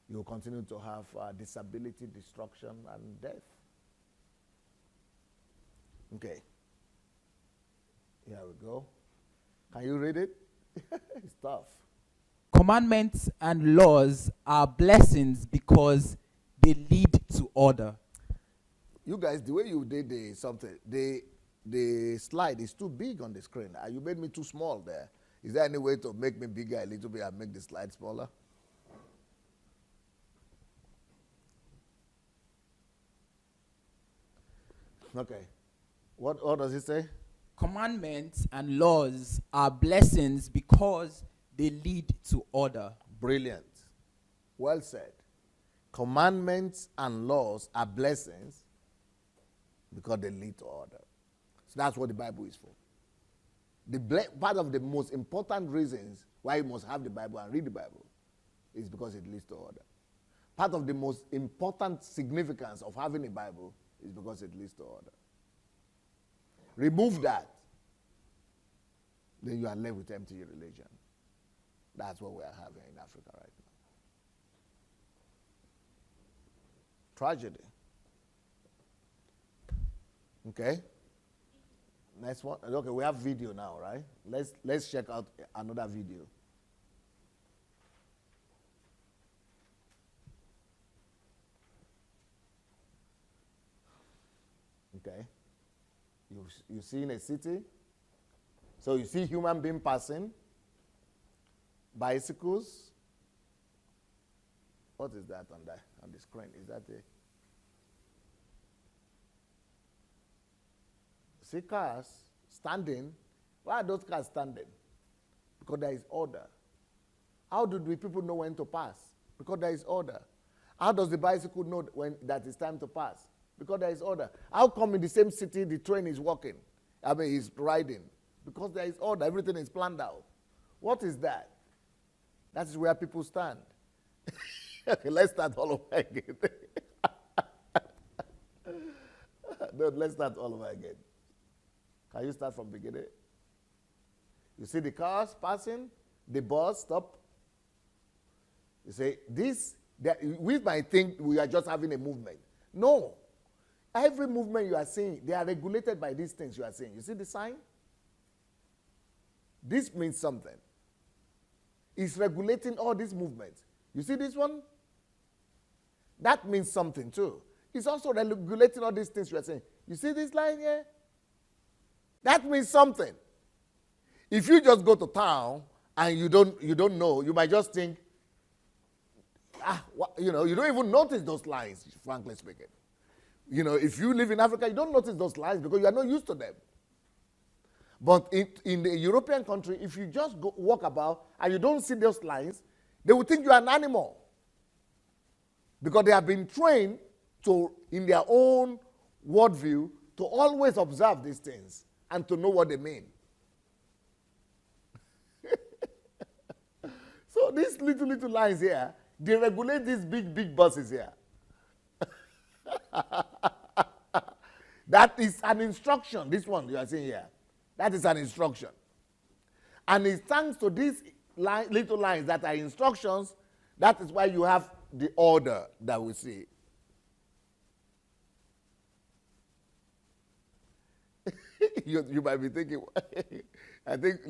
you continue to have disability, destruction, and death. Okay. Here we go. Can you read it? It's tough. Commandments and laws are blessings because they lead to order. You guys, the way you did the slide is too big on the screen. You made me too small there. Is there any way to make me bigger a little bit and make the slide smaller? Okay. What does it say? Commandments and laws are blessings because they lead to order. Brilliant. Well said. Commandments and laws are blessings because they lead to order. So that's what the Bible is for. Part of the most important reasons why you must have the Bible and read the Bible is because it leads to order. Part of the most important significance of having a Bible is because it leads to order. Remove that, then you are left with empty religion. That's what we are having in Africa right now. Tragedy. Okay. Next one. Okay, we have video now, right? Let's check out another video. Okay. You see in a city. So you see human being passing, bicycles. What is that on the screen? Is that a see cars standing? Why are those cars standing? Because there is order. How do the people know when to pass? Because there is order. How does the bicycle know when that it's time to pass? Because there is order. How come in the same city the train is walking? It's riding. Because there is order. Everything is planned out. What is that? That is where people stand. Okay, let's start all over again. No, let's start all over again. Can you start from beginning? You see the cars passing, the bus stop. You say, we might think we are just having a movement. No. Every movement you are seeing, they are regulated by these things you are seeing. You see the sign? This means something. It's regulating all these movements. You see this one? That means something too. It's also regulating all these things you are saying. You see this line here? That means something. If you just go to town and you don't know, you might just think, you don't even notice those lines, frankly speaking. If you live in Africa, you don't notice those lines because you are not used to them. But in the European country, if you just walk about and you don't see those lines, they will think you are an animal. Because they have been trained to, in their own worldview, to always observe these things and to know what they mean. So these little lines here, they regulate these big buses here. That is an instruction. This one you are seeing here. That is an instruction. And it's thanks to these little lines that are instructions, that is why you have the order that we see. You might be thinking, I think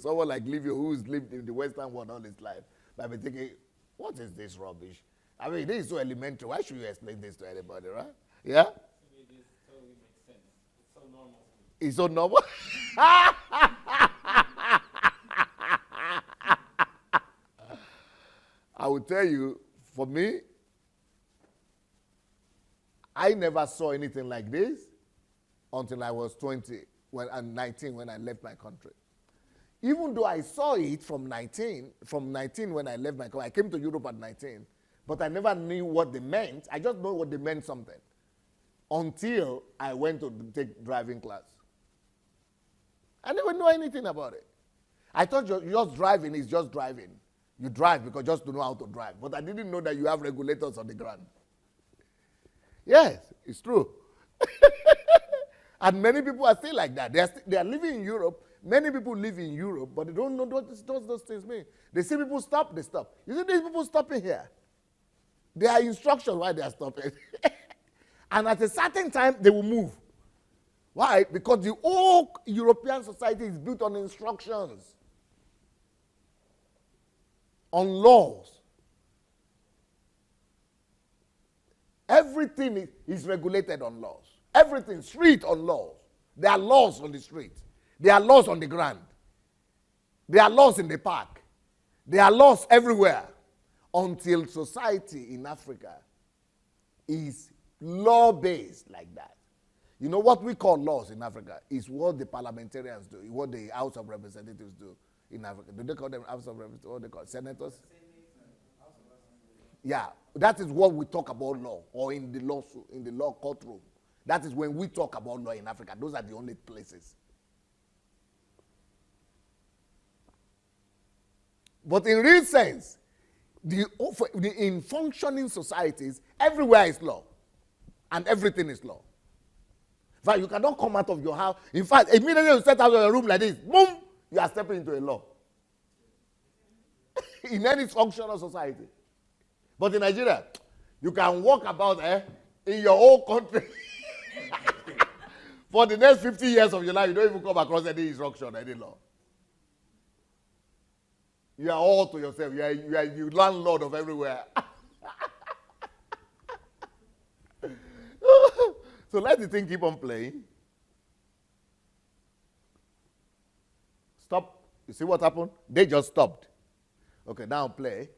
someone like Livio, who's lived in the Western world all his life, might be thinking, what is this rubbish? This is so elementary. Why should you explain this to anybody, right? Yeah? This totally makes sense. It's so normal. It's so normal? I will tell you, for me, I never saw anything like this until I was 20 and 19 when I left my country. Even though I saw it from 19 when I left my country, I came to Europe at 19, but I never knew what they meant. I just know what they meant something until I went to take driving class. I never knew anything about it. I thought just driving is just driving. You drive because just to know how to drive. But I didn't know that you have regulators on the ground. Yes, it's true. And many people are still like that. They are living in Europe. Many people live in Europe, but they don't know what those things mean. They see people stop, they stop. You see these people stopping here? There are instructions why they are stopping. And at a certain time, they will move. Why? Because the whole European society is built on instructions, on laws. Everything is regulated on laws. Everything, street on laws. There are laws on the street. There are laws on the ground. There are laws in the park. There are laws everywhere. Until society in Africa is law-based like that. You know what we call laws in Africa is what the parliamentarians do, what the House of Representatives do in Africa. Do they call them House of Representatives? What do they call senators? Yeah, that is what we talk about law, or in the law courtroom. That is when we talk about law in Africa. Those are the only places. But in real sense, in functioning societies, everywhere is law, and everything is law. In fact, you cannot come out of your house. In fact, immediately you step out of your room like this, boom, you are stepping into a law. In any functional society. But in Nigeria, you can walk about in your whole country. For the next 50 years of your life, you don't even come across any instruction, any law. You are all to yourself. You are the landlord of everywhere. So let the thing keep on playing. Stop. You see what happened? They just stopped. Okay, now play.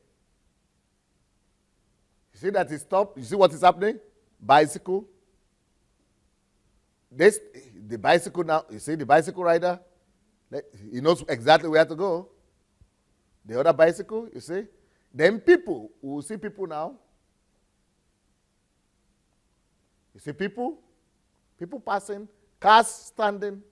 You see that it stopped? You see what is happening? Bicycle. The bicycle now, you see the bicycle rider? He knows exactly where to go. The other bicycle, you see? Then people, we will see people now. You see people passing, cars standing.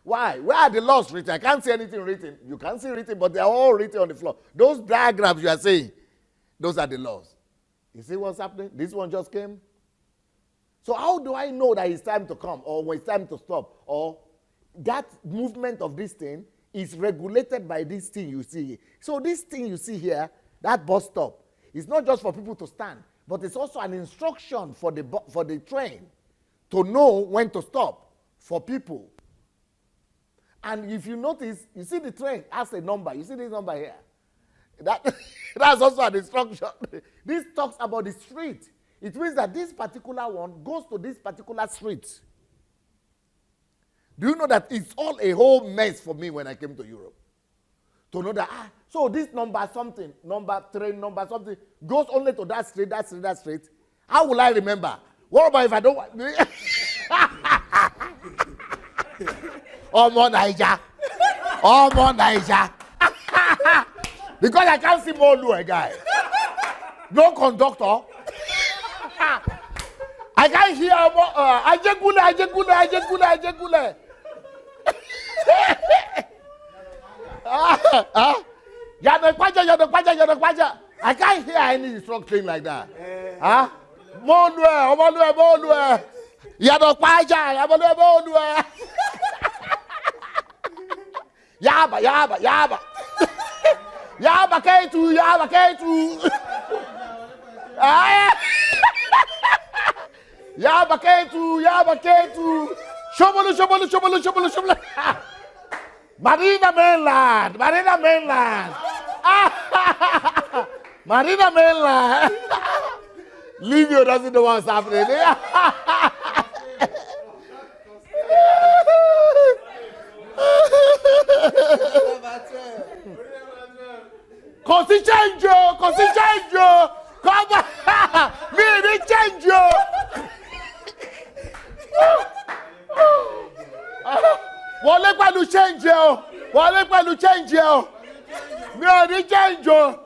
Why? Where are the laws written? I can't see anything written. You can't see written, but they are all written on the floor. Those diagrams you are saying, those are the laws. You see what's happening? This one just came. So how do I know that it's time to come, or when it's time to stop, or that movement of this thing is regulated by this thing you see here. So this thing you see here, that bus stop, is not just for people to stand, but it's also an instruction for the train to know when to stop for people. And if you notice, you see the train has a number. You see this number here. That's also an instruction. This talks about the street. It means that this particular one goes to this particular street. Do you know that it's all a whole mess for me when I came to Europe? To know that, so this number something, number train, number something, goes only to that street, that street, that street. How will I remember? What about if I don't want... Omo Naija. Omo Naija. Because I can't see Molu, guy. No conductor. I can't hear Ajegule. Yadokwaja. I can't hear any instruction like that. Molue. Yadokwaja. Yaba. Yaba ketu. Yaba ketu. Shobolu. Marina mainland. Marina mainland. Livio doesn't know what's happening. Così change. Come on. Me change. Wọlé pẹ̀lú change o. Mi ò ní change o.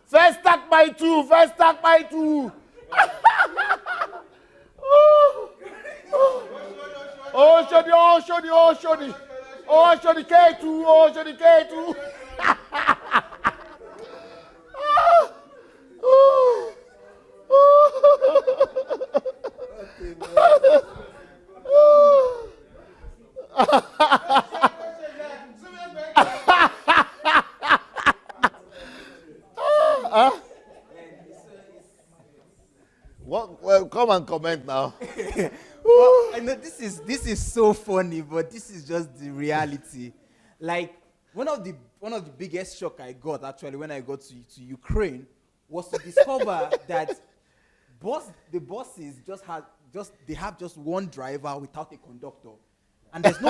First stack by two. Oh, Shodi, oh, Shodi, oh, Shodi. Oh, Shodi K2, oh, Shodi K2. Oh, well, come and comment now. Well, I know this is so funny, but this is just the reality. Like one of the biggest shock I got actually when I got to Ukraine was to discover that the buses they have just one driver without a conductor, and there's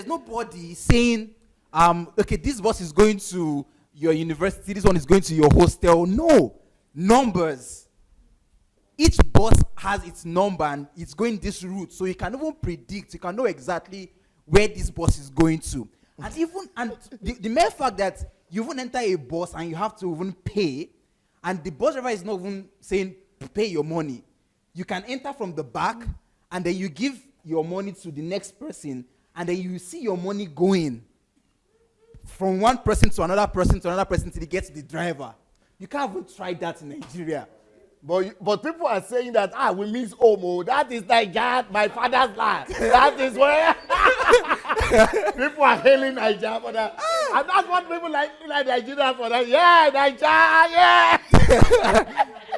nobody saying okay, this bus is going to your university, this one is going to your hostel. No numbers. Each bus has its number and it's going this route, so you can even predict, you can know exactly where this bus is going to. And the mere fact that you even enter a bus and you have to even pay, and the bus driver is not even saying pay your money. You can enter from the back and then you give your money to the next person, and then you see your money going from one person to another person till it gets to the driver. You can't even try that in Nigeria. But people are saying that we miss Omo. That is Nigeria, my father's land. That is where people are hailing Nigeria for that. And that's what people like Nigeria for that. Yeah, Nigeria, yeah.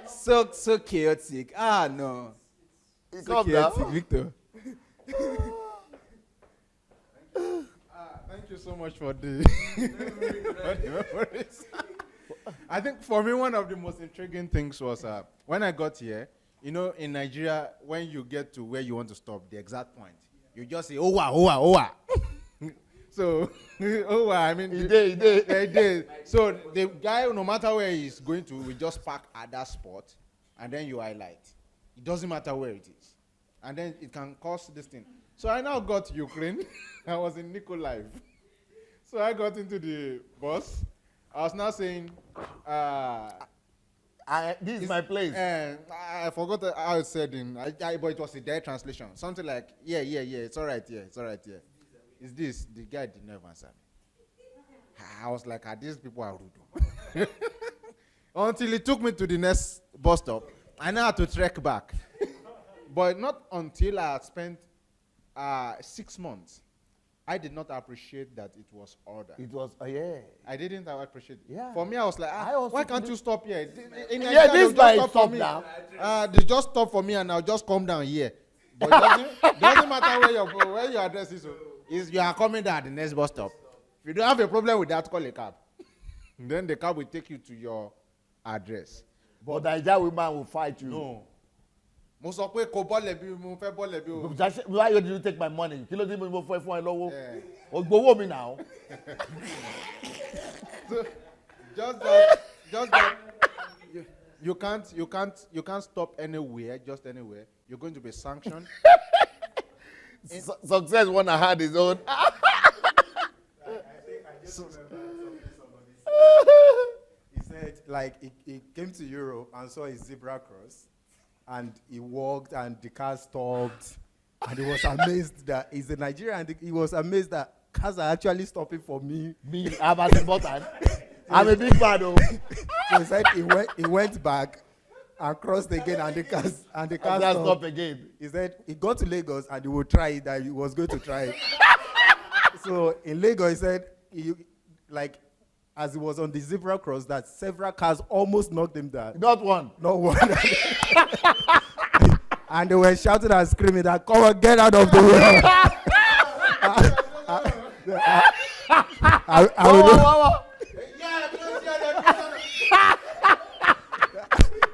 So chaotic. No. So chaotic, Victor. Thank you so much for the memories. I think for me, one of the most intriguing things was when I got here, in Nigeria, when you get to where you want to stop, the exact point, you just say, owa, owa, owa. So, owa, I mean, He did. So the guy, no matter where he's going to, will just park at that spot, and then you highlight. It doesn't matter where it is. And then it can cost this thing. So I now got to Ukraine. I was in Nikolaev. So I got into the bus. I was now saying, this is my place. I forgot how it said but it was a direct translation. Something like, yeah, it's all right, Is this? The guy did not answer me. I was like, these people are rude. Until he took me to the next bus stop, I now had to trek back. But not until I had spent 6 months. I did not appreciate that it was order. It was, yeah. I didn't appreciate it. Yeah. For me, I was like, why can't you stop here? This guy stop now. They just stop for me and I'll just come down here. But it doesn't matter where your address is. You are coming down at the next bus stop. If you don't have a problem with that, call a cab. Then the cab will take you to your address. But Nigeria woman will fight you. No. Mo sọ pé kò bọ́lẹ̀ bí mo fẹ́ bọ́lẹ̀ bí o. Why did you take my money? Kí ló dé mo fẹ́ fún ẹ lọ́wọ́? O gbowó mi now. So, just that you can't stop anywhere, just anywhere. You're going to be sanctioned. Success one I had his own. He said, like, he came to Europe and saw a zebra cross, and he walked, and the car stopped, and he was amazed that he's a Nigerian, and he was amazed that cars are actually stopping for me. I'm as important. I'm a big man, though. So he said he went back and crossed again, and the car stopped again. He said he got to Lagos and he would try it, that he was going to try it. So in Lagos, he said, as he was on the zebra cross, that several cars almost knocked him down. Not one. And they were shouting and screaming that, come on, get out of the way.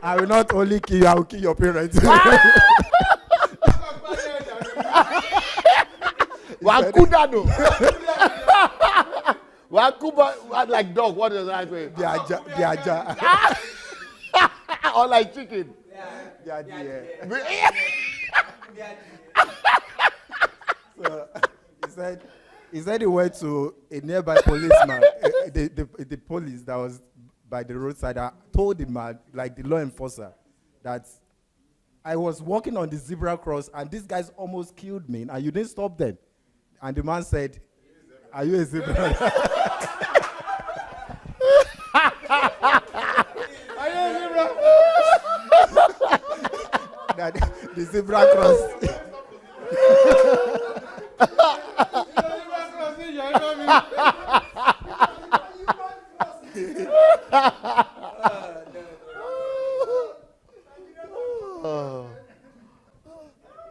I will not only kill you, I will kill your parents. Wakudano. Wakuba, like dog, what is that way? The aja. Or like chicken. So he said he went to a nearby policeman, the police that was by the roadside, told the man, like the law enforcer, that I was walking on the zebra cross, and these guys almost killed me, and you didn't stop them. And the man said, "Are you a zebra?" Are you a zebra? That the zebra cross.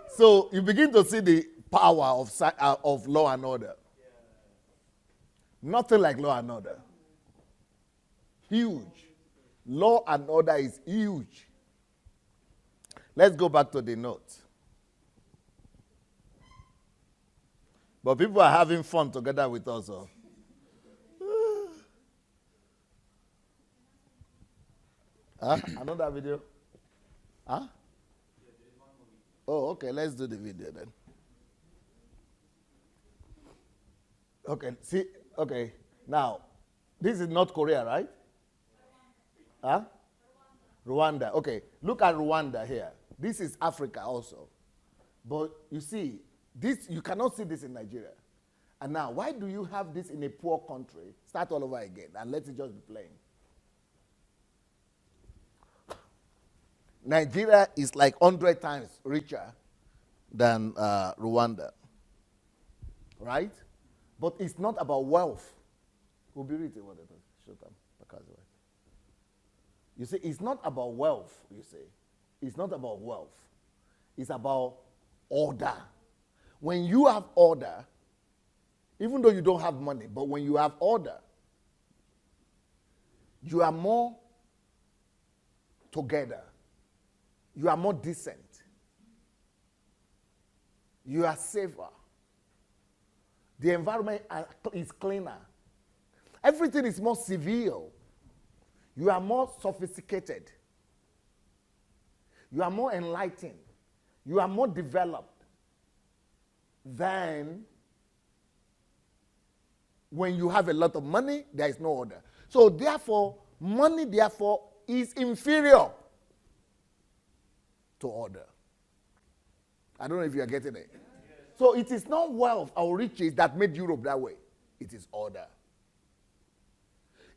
So you begin to see the power of law and order. Nothing like law and order. Huge. Law and order is huge. Let's go back to the notes. But people are having fun together with us. Oh. Huh? Another video? Huh? Oh, okay. Let's do the video then. Okay. See, okay. Now, this is North Korea, right? Huh? Rwanda. Okay. Look at Rwanda here. This is Africa also. But you see, this you cannot see this in Nigeria. And now, why do you have this in a poor country? Start all over again and let it just be playing. Nigeria is like 100 times richer than Rwanda, right? But it's not about wealth. You see, it's not about wealth, you see. It's not about wealth. It's about order. When you have order, even though you don't have money, but when you have order, you are more together. You are more decent. You are safer. The environment is cleaner. Everything is more civil. You are more sophisticated. You are more enlightened. You are more developed than when you have a lot of money, there is no order. So therefore, money therefore is inferior to order. I don't know if you are getting it. So it is not wealth or riches that made Europe that way. It is order.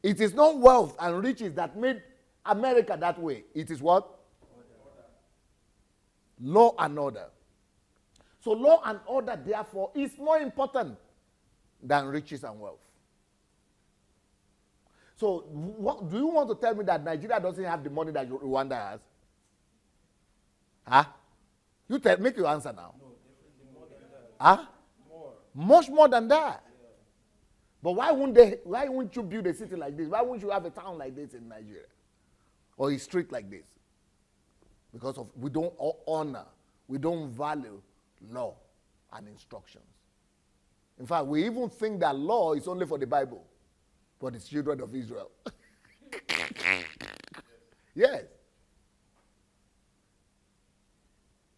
It is not wealth and riches that made America that way. It is what? Order. Law and order. So law and order, therefore, is more important than riches and wealth. So what, do you want to tell me that Nigeria doesn't have the money that Rwanda has? Huh? Make your answer now. No, more than that. Huh? More. Much more than that. Yeah. But why wouldn't you build a city like this? Why wouldn't you have a town like this in Nigeria? Or a street like this? Because we don't honor, we don't value law and instructions. In fact, we even think that law is only for the Bible, for the children of Israel. Yes.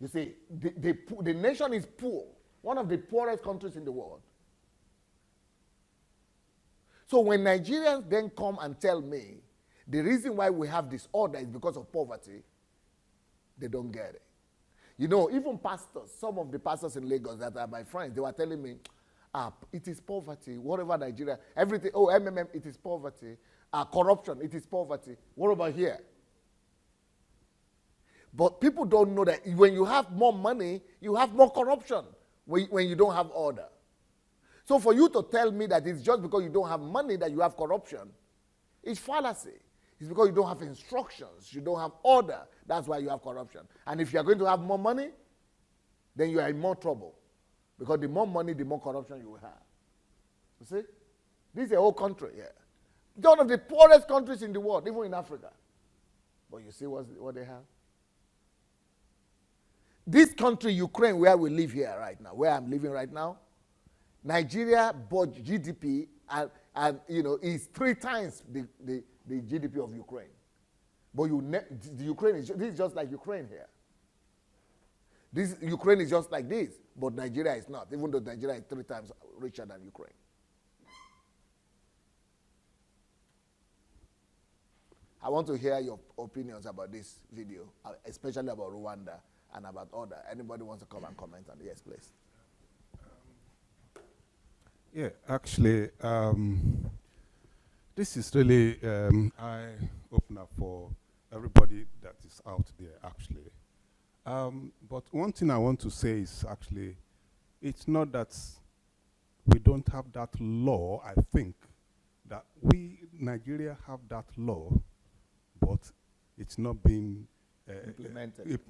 You see, the nation is poor, one of the poorest countries in the world. So when Nigerians then come and tell me the reason why we have disorder is because of poverty, they don't get it. You know, even pastors, some of the pastors in Lagos that are my friends, they were telling me, it is poverty, whatever Nigeria, everything, MMM, it is poverty. Corruption, it is poverty. What about here? But people don't know that when you have more money, you have more corruption when you don't have order. So for you to tell me that it's just because you don't have money that you have corruption, it's fallacy. It's because you don't have instructions, you don't have order. That's why you have corruption. And if you're going to have more money, then you are in more trouble. Because the more money, the more corruption you will have. You see? This is a whole country here. It's one of the poorest countries in the world, even in Africa. But you see what they have? This country, Ukraine, where we live here right now, where I'm living right now, Nigeria bought GDP and is 3 times the GDP of Ukraine. But the Ukraine this is just like Ukraine here. This Ukraine is just like this, but Nigeria is not, even though Nigeria is 3 times richer than Ukraine. I want to hear your opinions about this video, especially about Rwanda and about other. Anybody wants to come and comment on it? Yes, please. Yeah, actually, this is really eye-opener for everybody that is out there, actually. But one thing I want to say is actually, it's not that we don't have that law. I think that we, Nigeria, have that law, but it's not being Implemented.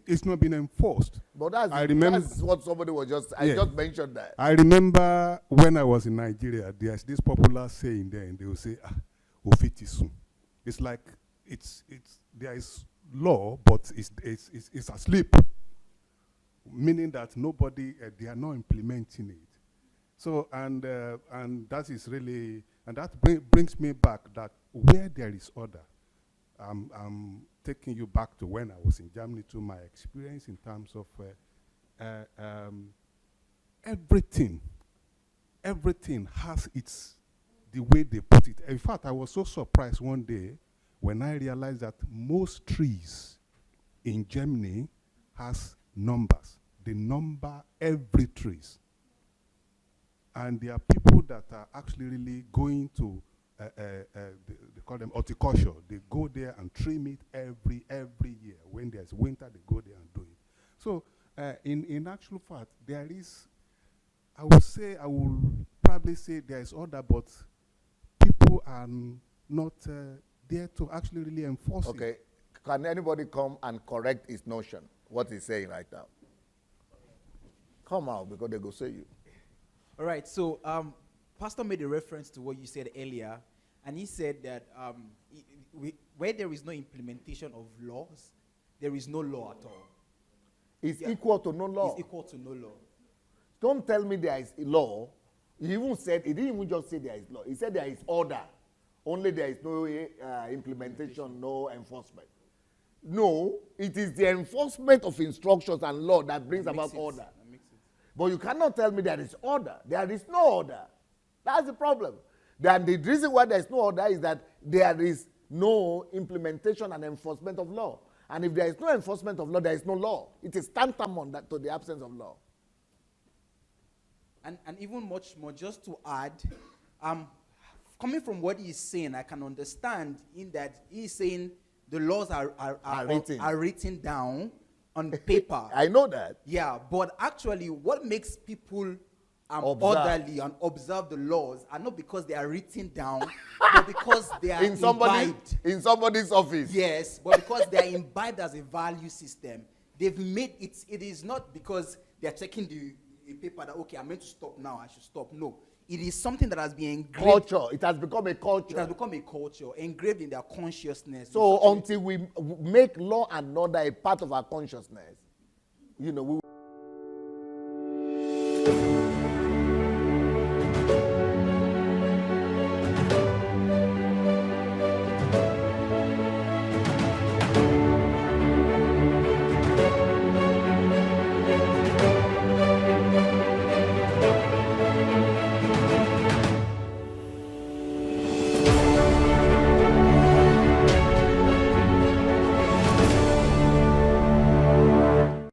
It's not being enforced. But that's, I remember, that's what somebody was just, I just mentioned that. I remember when I was in Nigeria, there's this popular saying there, and they will say, ofitisu. It's like, there is law, but it's asleep. Meaning that nobody, they are not implementing it. So, and that is really, and that brings me back that where there is order, I'm taking you back to when I was in Germany, to my experience in terms of everything has the way they put it. In fact, I was so surprised one day when I realized that most trees in Germany has numbers. They number every trees. And there are people that are actually really going to, they call them horticulture. They go there and trim it every year. When there's winter, they go there and do it. So in actual fact, there is, I will probably say there is order, but people are not there to actually really enforce it. Okay, can anybody come and correct his notion, what he's saying right now? Come out, because they go say you. All right, so Pastor made a reference to what you said earlier, and he said that where there is no implementation of laws, there is no law at all. It's equal to no law. It's equal to no law. Don't tell me there is a law. He even said, he didn't even just say there is law. He said there is order. Only there is no implementation, no enforcement. No, it is the enforcement of instructions and law that brings about order. But you cannot tell me there is order. There is no order. That's the problem. Then the reason why there is no order is that there is no implementation and enforcement of law. And if there is no enforcement of law, there is no law. It is tantamount to the absence of law. And even much more, just to add, coming from what he's saying, I can understand in that he's saying the laws are written down on paper. I know that. Yeah, but actually what makes people orderly and observe the laws are not because they are written down, but because they are imbibed. In somebody's office. Yes, but because they are imbibed as a value system. They've made it is not because they are checking the paper that, okay, I'm meant to stop now, I should stop. No. It is something that has been engraved. Culture. It has become a culture. It has become a culture, engraved in their consciousness. So until we make law and order a part of our consciousness, you know, we